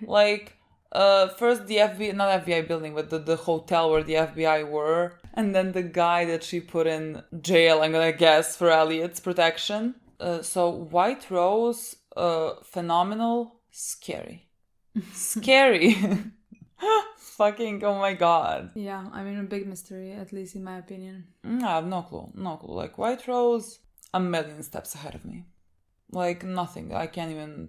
Like, first the not FBI building, but the hotel where the FBI were. And then the guy that she put in jail, I'm gonna guess, for Elliot's protection. So, White Rose, phenomenal, scary. Scary. Fucking, oh my God. Yeah, I mean, a big mystery, at least in my opinion. I have no clue. Like, White Rose, a million steps ahead of me. Like nothing. I can't even...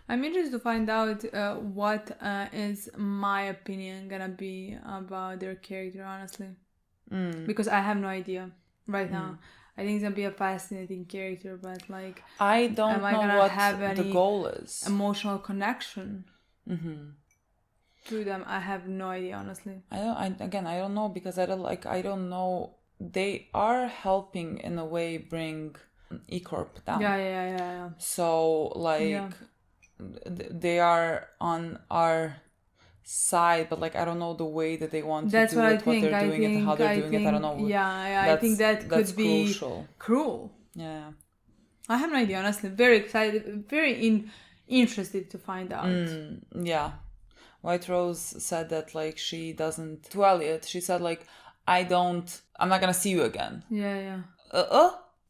I'm interested to find out what is my opinion gonna be about their character, honestly. Because I have no idea right now. I think it's gonna be a fascinating character, but like... I don't know what the goal is. Emotional connection to them. I have no idea, honestly. I don't know because I don't know. They are helping in a way bring... E-Corp down. Yeah. So, like, they are on our side, but, like, I don't know the way that they want to do it, what they're doing it, and how they're doing it. I don't know. Yeah, I think that could be cruel. Yeah. I have no idea, honestly. Very excited, very interested to find out. Yeah. White Rose said that, like, she doesn't... To Elliot, she said, like, I'm not gonna see you again. Yeah.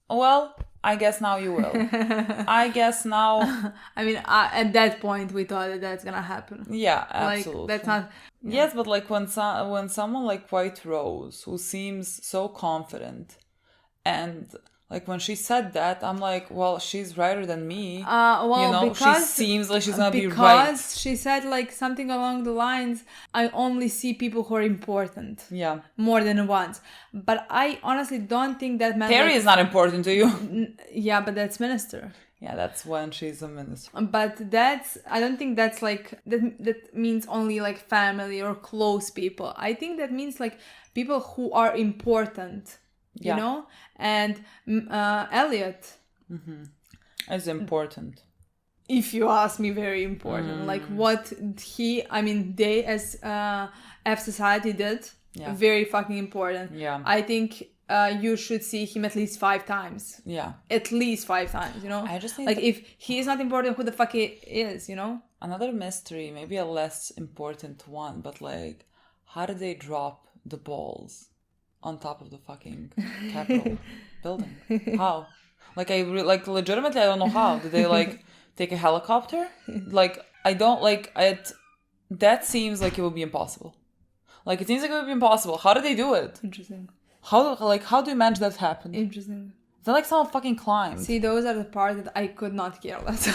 Well... I guess now you will. I guess now... I mean, at that point, we thought that that's gonna happen. Yeah, absolutely. Like, that's not... Yeah. Yes, but like when someone like White Rose, who seems so confident, and like when she said that, I'm like, well, she's righter than me. Because she seems like she's gonna be right. Because she said like something along the lines, I only see people who are important. Yeah. More than once. But I honestly don't think that meant... Terry is not important to you. Yeah, but that's minister. Yeah, that's when she's a minister. But I don't think that's like, that means only like family or close people. I think that means like people who are important. You know, and Elliot is important. If you ask me, very important. Like what they as F Society did, very fucking important. Yeah, I think you should see him at least 5 times. Yeah. At least 5 times, you know? I just think like, if he is not important, who the fuck he is, you know? Another mystery, maybe a less important one, but like, how did they drop the balls on top of the fucking Capitol building? How? Like, legitimately, I don't know how. Did they, like, take a helicopter? Like, I don't, like, that seems like it would be impossible. Like, it seems like it would be impossible. How did they do it? Interesting. How do you imagine that happened? Interesting. It's not like someone fucking climbed. See, those are the parts that I could not care less.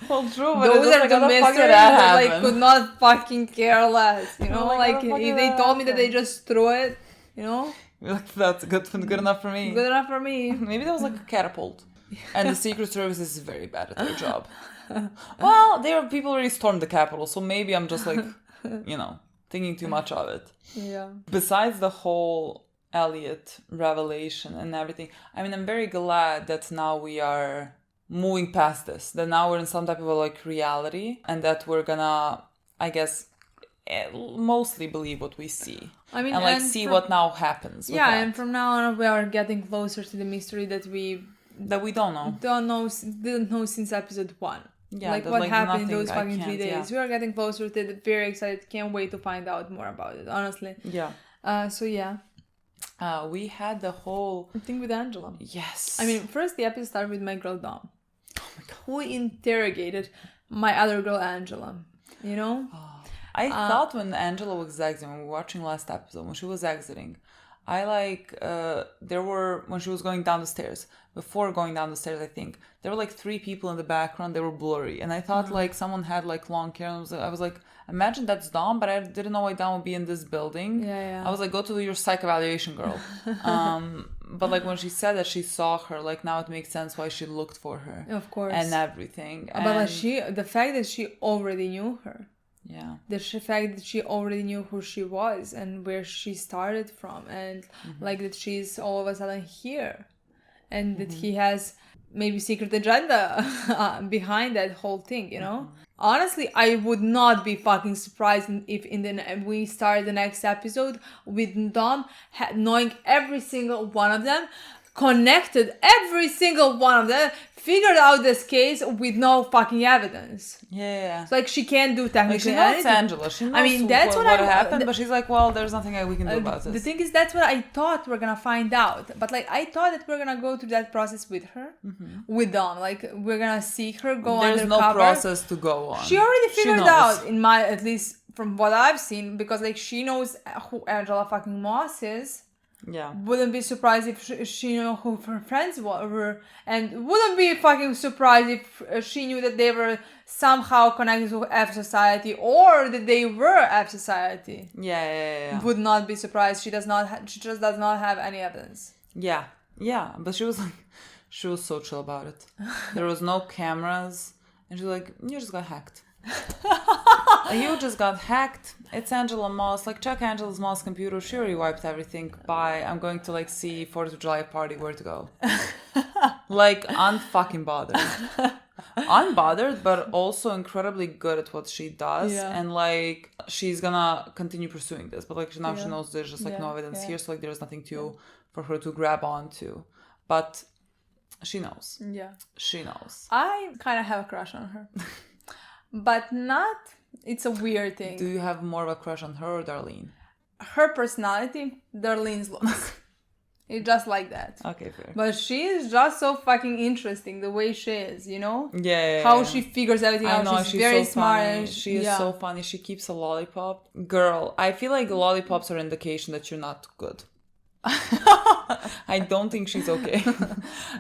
Well, true, but those are like, the mysteries that I could not fucking care less. You know, like if they told me that they just threw it, you know, like that's good enough for me. Good enough for me. Maybe that was like a catapult, and the Secret Service is very bad at their job. Well, people already stormed the Capitol, so maybe I'm just like, you know, thinking too much of it. Yeah. Besides the whole Elliot revelation and everything, I mean, I'm very glad that now we are moving past this, that now we're in some type of like reality, and that we're gonna, I guess, mostly believe what we see. I mean, and like see what now happens. Yeah, and from now on we are getting closer to the mystery that we don't know. Didn't know since episode 1. Yeah, like what happened in those fucking 3 days. Yeah. We are getting closer to it. Very excited. Can't wait to find out more about it. Honestly. Yeah. So yeah. We had the whole thing with Angela. Yes. I mean, first the episode started with my girl Dom, who interrogated my other girl Angela. You know. I thought when Angela was exiting, when we were watching last episode, when she was exiting, I when she was going down the stairs, before going down the stairs, I think, there were like 3 people in the background, they were blurry. And I thought like someone had like long hair. And I was like, imagine that's Dom, but I didn't know why Dom would be in this building. Yeah. I was like, go to your psych evaluation, girl. But like when she said that she saw her, like now it makes sense why she looked for her. Of course. And everything. But like the fact that she already knew her. Yeah. The fact that she already knew who she was and where she started from, and like that she's all of a sudden here, and that he has maybe secret agenda behind that whole thing, you know? Honestly, I would not be fucking surprised if we start the next episode with Dom knowing every single one of them, connected every single one of them, figured out this case with no fucking evidence. Yeah. It's like she can't do technically anything. She knows Angela. She knows that's what happened, but she's like, well, there's nothing we can do about this. The thing is, that's what I thought we're gonna find out. But like, I thought that we're gonna go through that process with her, with Dawn. Like, we're gonna see her go undercover. There's no process to go on. She already figured out, at least from what I've seen, because like she knows who Angela fucking Moss is. Yeah. Wouldn't be surprised if she knew who her friends were, and wouldn't be fucking surprised if she knew that they were somehow connected to F Society, or that they were F Society. Yeah. Would not be surprised. She just does not have any evidence. Yeah, but she was so chill about it. There was no cameras, and she was like, you just got hacked. You just got hacked. It's Angela Moss. Like, check Angela Moss' computer. She already wiped everything. Bye. I'm going to like see 4th of July party. Where to go? Like, unfucking bothered. Unbothered, but also incredibly good at what she does. Yeah. And like, she's gonna continue pursuing this. But like, now she knows there's just like no evidence here. So like, there's nothing for her to grab onto. But she knows. Yeah. She knows. I kind of have a crush on her. But not... It's a weird thing. Do you have more of a crush on her or Darlene? Her personality, Darlene's looks. It's just like that. Okay, fair. But she is just so fucking interesting, the way she is, you know? Yeah. How she figures everything out. She's very so smart. Funny. She is so funny. She keeps a lollipop. Girl, I feel like lollipops are an indication that you're not good. I don't think she's okay.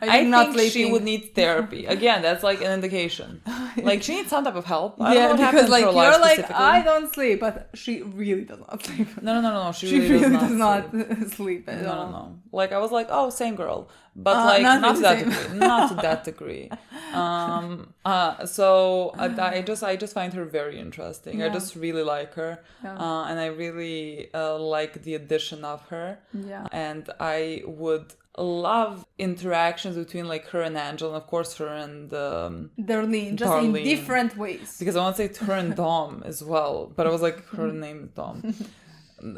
I think she would need therapy. Again, that's like an indication. Like, she needs some type of help. I don't know what because like you're like, I don't sleep, but she really does not sleep. No. She really does not sleep. No. Like, I was like, oh, same girl, but like not to that degree. Not to that degree. So I just find her very interesting. I just really like her, and I really like the addition of her. Yeah. And I would love interactions between like her and Angela, and of course her and Darlene, just in different ways. Because I want to say her and Dom as well, but I was like, her name is Dom.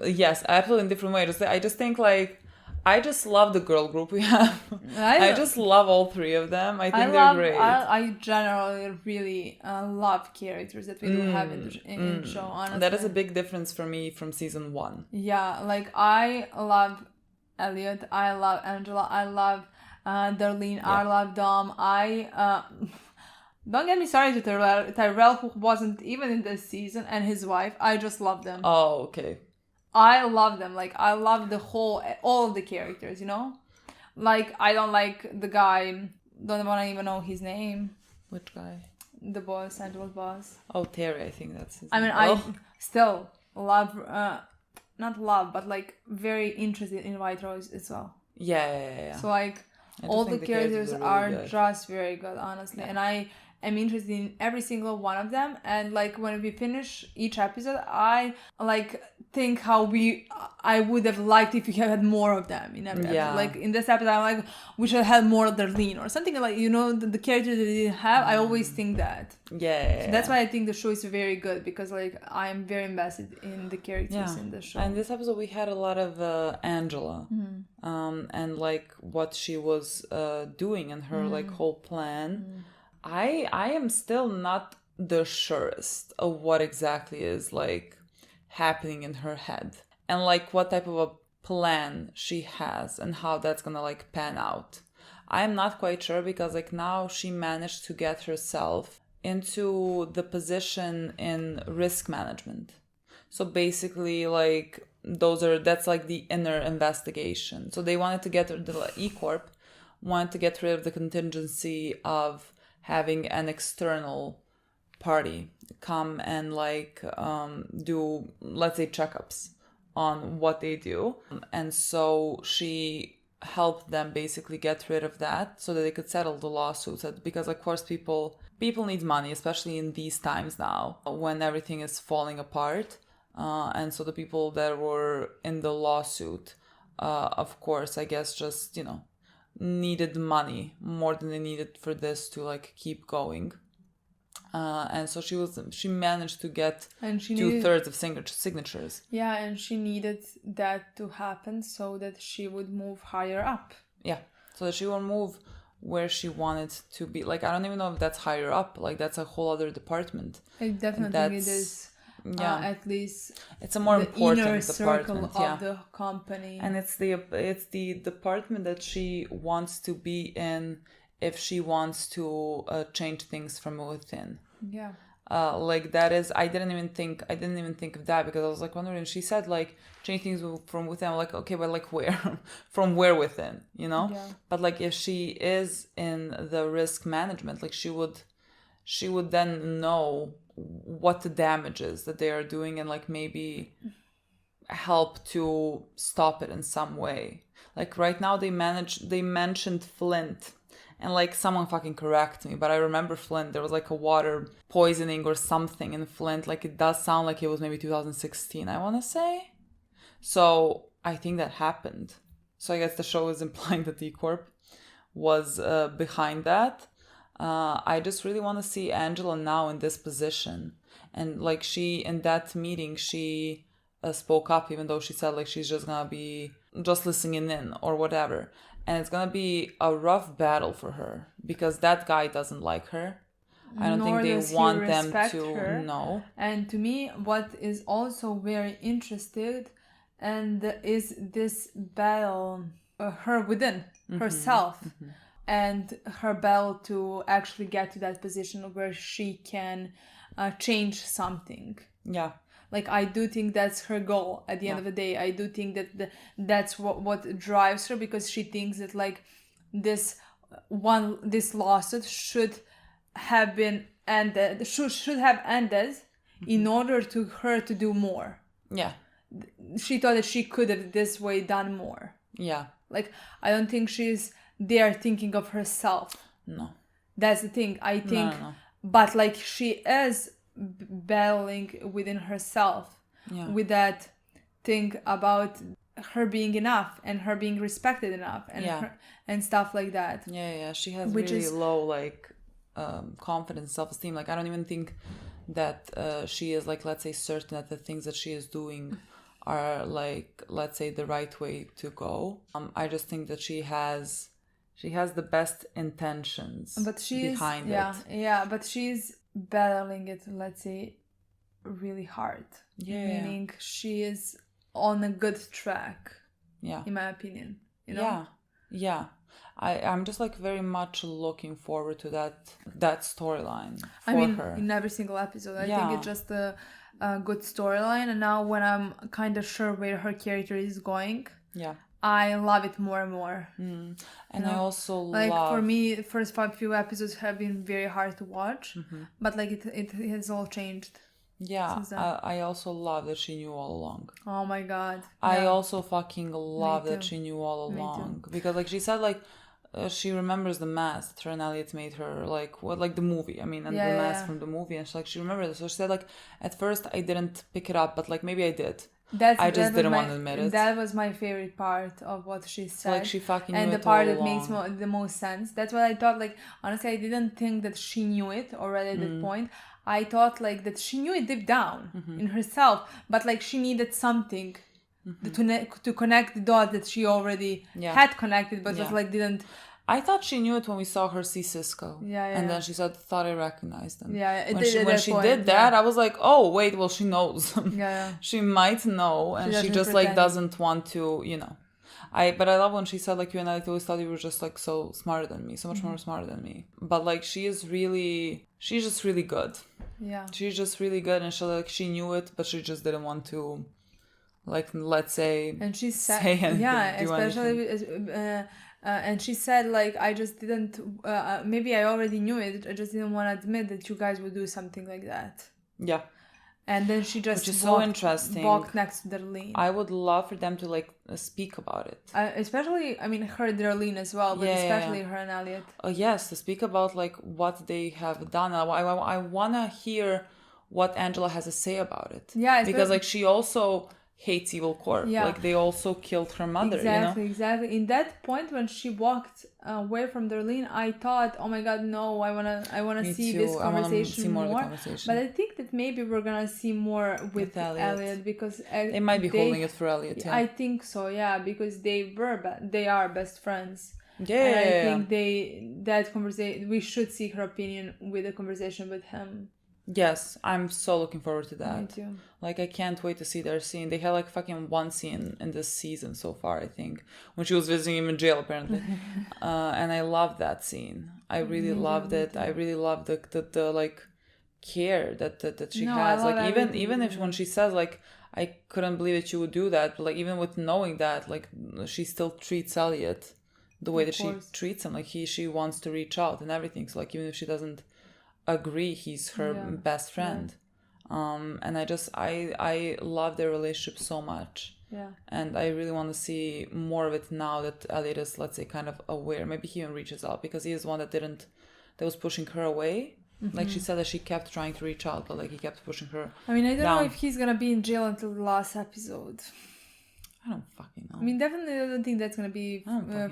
Yes, absolutely in different ways. I just think like I just love the girl group we have. I just love all three of them. I think they're great. I generally really love characters that we do have in show, honestly. That is a big difference for me from season 1. Yeah, like I love Elliot, I love Angela, I love Darlene, I love Dom. Don't get me started to Tyrell, who wasn't even in this season, and his wife. I just love them. Oh, okay. I love them. Like, I love all of the characters, you know? Like, I don't like the guy, don't want to even know his name. Which guy? The boss, Angela's boss. Oh, Terry, I think that's his name. I I still love, not love, but like, very interested in White Rose as well. Yeah. So, like, all the characters are just very good, honestly. And I am interested in every single one of them, and like when we finish each episode, I like think how I would have liked if we had more of them in every episode. Like in this episode, I'm like, we should have more of Darlene or something, like, you know, the characters that they didn't have. I always think that. So that's why I think the show is very good, because like I'm very invested in the characters in the show. And this episode we had a lot of Angela, and like what she was doing and her like whole plan. I am still not the surest of what exactly is like happening in her head, and like what type of a plan she has and how that's gonna like pan out. I am not quite sure, because like now she managed to get herself into the position in risk management. So basically like that's like the inner investigation. So they wanted to get the E-Corp wanted to get rid of the contingency of having an external party come and like do, let's say, checkups on what they do. And so she helped them basically get rid of that so that they could settle the lawsuits, because of course people need money, especially in these times now when everything is falling apart. And so the people that were in the lawsuit, of course, I guess just, you know, needed money more than they needed for this to like keep going. And so she managed to get 2/3 of signatures. Yeah, and she needed that to happen so that she would move higher up. Yeah, so that she would move where she wanted to be. Like, I don't even know if that's higher up. Like, that's a whole other department. I definitely think it is. At least it's a more important inner department of the company, and it's the department that she wants to be in if she wants to change things from within. Like that is, I didn't even think of that, because I was like wondering, she said like change things from within. I'm like, okay, but like where? From where within, you know? But like if she is in the risk management, like she would then know what the damage is that they are doing, and like maybe help to stop it in some way. Like right now they mentioned Flint, and like someone fucking correct me, but I remember Flint, there was like a water poisoning or something in Flint. Like it does sound like it was maybe 2016, I want to say. So I think that happened. So I guess the show is implying that the E-Corp was behind that. I just really want to see Angela now in this position. And like in that meeting, she spoke up, even though she said like she's just gonna be just listening in or whatever. And it's gonna be a rough battle for her, because that guy doesn't like her. I don't think they want them to know. And to me, what is also very interesting and is this battle, her within herself. And her battle to actually get to that position where she can change something. Yeah. Like, I do think that's her goal at the end of the day. I do think that that's what drives her, because she thinks that, like, this lawsuit should have been ended, should have ended in order to her to do more. Yeah. She thought that she could have this way done more. Yeah. Like, I don't think she's there thinking of herself. No. That's the thing. I think, no. But like she is battling within herself with that thing about her being enough and her being respected enough and and stuff like that. Yeah. She has really low like confidence, self-esteem. Like I don't even think that she is like, let's say, certain that the things that she is doing are like, let's say, the right way to go. I just think that she has the best intentions behind it. Yeah, but she's battling it, let's say, really hard. Meaning she is on a good track. Yeah. In my opinion. You know? Yeah. I'm just like very much looking forward to that storyline for her. In every single episode. I think it's just a good storyline, and now when I'm kind of sure where her character is going, I love it more and more. And I also like love... for me, the first few episodes have been very hard to watch, but like it has all changed. Yeah, I also love that she knew all along. Oh my god. I also fucking love that she knew all along. Because like she said, like she remembers the mask that her and Elliot made her, like the movie. I mean, and the mask from the movie, and she remembers it. So she said, like, at first I didn't pick it up, but like maybe I did. I just didn't want to admit it. That was my favorite part of what she said. Like she fucking knew and it the part all that along. makes the most sense. That's what I thought. Like honestly, I didn't think that she knew it already at that point. I thought like that she knew it deep down in herself, but like she needed something to connect the dots that she already had connected, but just like didn't. I thought she knew it when we saw her see Cisco. And then she said, thought I recognized him. When she did that, I was like, oh, wait, well, she knows. She might know, and she just like doesn't want to, you know. But I love when she said, like, you and I always thought you were just like so smarter than me, so much more smarter than me. But like she's just really good. Yeah. She's just really good, and she knew it, but she just didn't want to, like, let's say, and she said, say anything, and she said, like, I just didn't, maybe I already knew it, I just didn't want to admit that you guys would do something like that. Yeah. And then she just so interesting. Walked next to Darlene. I would love for them to, like, speak about it. Especially, I mean, her and Darlene as well, but especially her and Elliot. Yes, to speak about, like, what they have done. I want to hear what Angela has to say about it. Yeah, because, like, she also hates Evil Corp. Yeah. Like, they also killed her mother, Exactly. In that point when she walked away from Darlene, I thought, oh my god, no, I wanna see this conversation see more. But I think that maybe we're gonna see more with Elliot because they might be holding it for Elliot. Yeah. I think so, because they are best friends. Yeah. And I think that conversation, we should seek her opinion with a conversation with him. Yes, I'm so looking forward to that. Me too. Like, I can't wait to see their scene. They had like fucking one scene in this season so far, I think, when she was visiting him in jail, apparently. And I loved that scene. I really loved it. I really loved the like care that she has. Like even if when she says like, I couldn't believe that you would do that, but like even with knowing that, like she still treats Elliot the way that she treats him. Like she wants to reach out and everything. So like even if she doesn't agree, he's her best friend. And I love their relationship so much. Yeah. And I really want to see more of it now that Elliot is, let's say, kind of aware. Maybe he even reaches out because he is one that was pushing her away. Like she said that she kept trying to reach out, but like he kept pushing her. I mean, I don't know if he's gonna be in jail until the last episode. I don't fucking know. I mean, definitely I don't think that's gonna be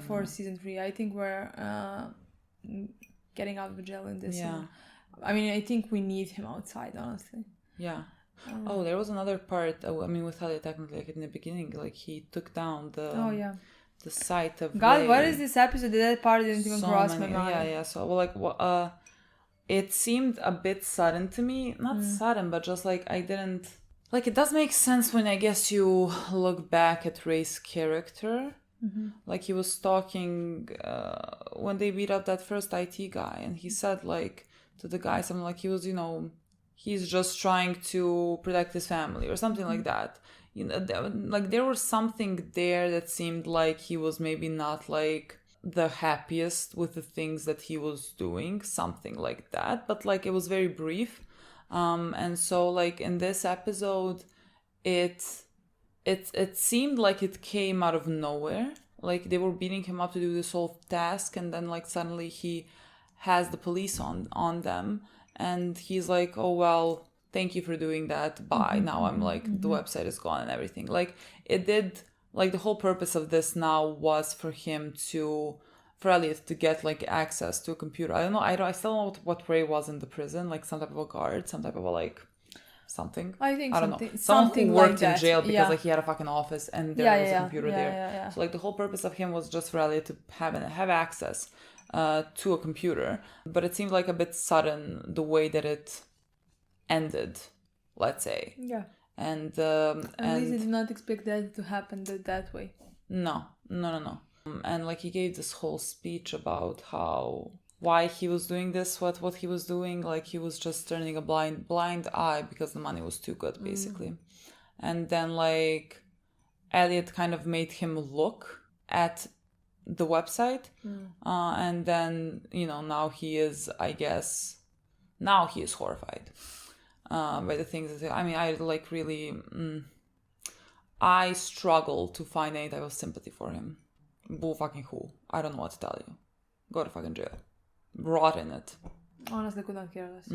for season 3. I think we're getting out of jail in this one. I mean, I think we need him outside, honestly. Yeah. There was another part. I mean, with Elliot, technically, like in the beginning, like he took down the site of. God, Ray. what is this episode? That part didn't even cross my mind. Yeah. So, it seemed a bit sudden to me. Not sudden, but just like I didn't. Like, it does make sense when I guess you look back at Ray's character. Mm-hmm. Like he was talking when they beat up that first IT guy, and he said like. To the guy, something like he was, he's just trying to protect his family or something like that. Like there was something there that seemed like he was maybe not like the happiest with the things that he was doing, something like that. But like it was very brief, and so like in this episode, it seemed like it came out of nowhere. Like they were beating him up to do this whole task, and then like suddenly he has the police on them, and he's like, oh well, thank you for doing that, bye. Now I'm like the website is gone and everything. Like it did, like the whole purpose of this now was for Elliot to get like access to a computer. I still don't know what Ray was in the prison, like some type of a guard, some type of a like something. I think I don't know. Someone something who worked like in jail because yeah. like he had a fucking office and there was a computer there. Yeah. So like the whole purpose of him was just for Elliot to have access to a computer. But it seemed like a bit sudden the way that it ended, let's say. Yeah. And at least I did not expect that to happen that way. No. And like he gave this whole speech about why he was doing this, what he was doing, like he was just turning a blind eye because the money was too good, basically. And then like Elliot kind of made him look at the website, and then now he is horrified by the things that I like really. I struggle to find any type of sympathy for him. Bull fucking who? I don't know what to tell you. Go to fucking jail. Rot in it. Honestly, could not care less.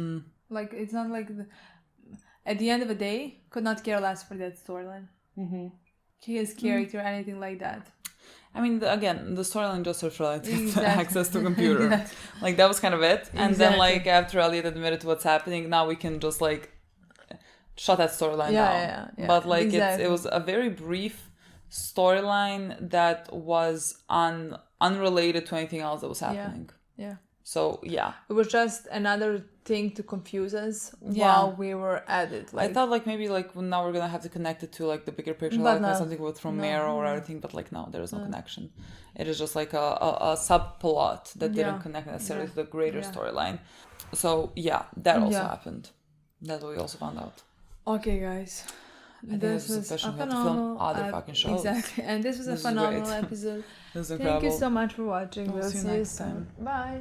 Like, it's not like at the end of the day, could not care less for that storyline. His character, anything like that. I mean, again, the storyline just reflects access to computer. Exactly. Like, that was kind of it. And then, like, after Elliot admitted to what's happening, now we can just, like, shut that storyline down. Yeah. But, like, it was a very brief storyline that was unrelated to anything else that was happening. Yeah. So, yeah. It was just another thing to confuse us while we were at it. Like, I thought, like, maybe, like, now we're going to have to connect it to, like, the bigger picture, like something with Romero or everything, but, like, no, there is no connection. It is just, like, a subplot that didn't connect necessarily to the greater storyline. So, yeah, that also happened. That's what we also found out. Okay, guys. This was a phenomenal other fucking shows. Exactly. And this was a phenomenal episode. This is incredible. Thank you so much for watching. We'll see you next time. Bye.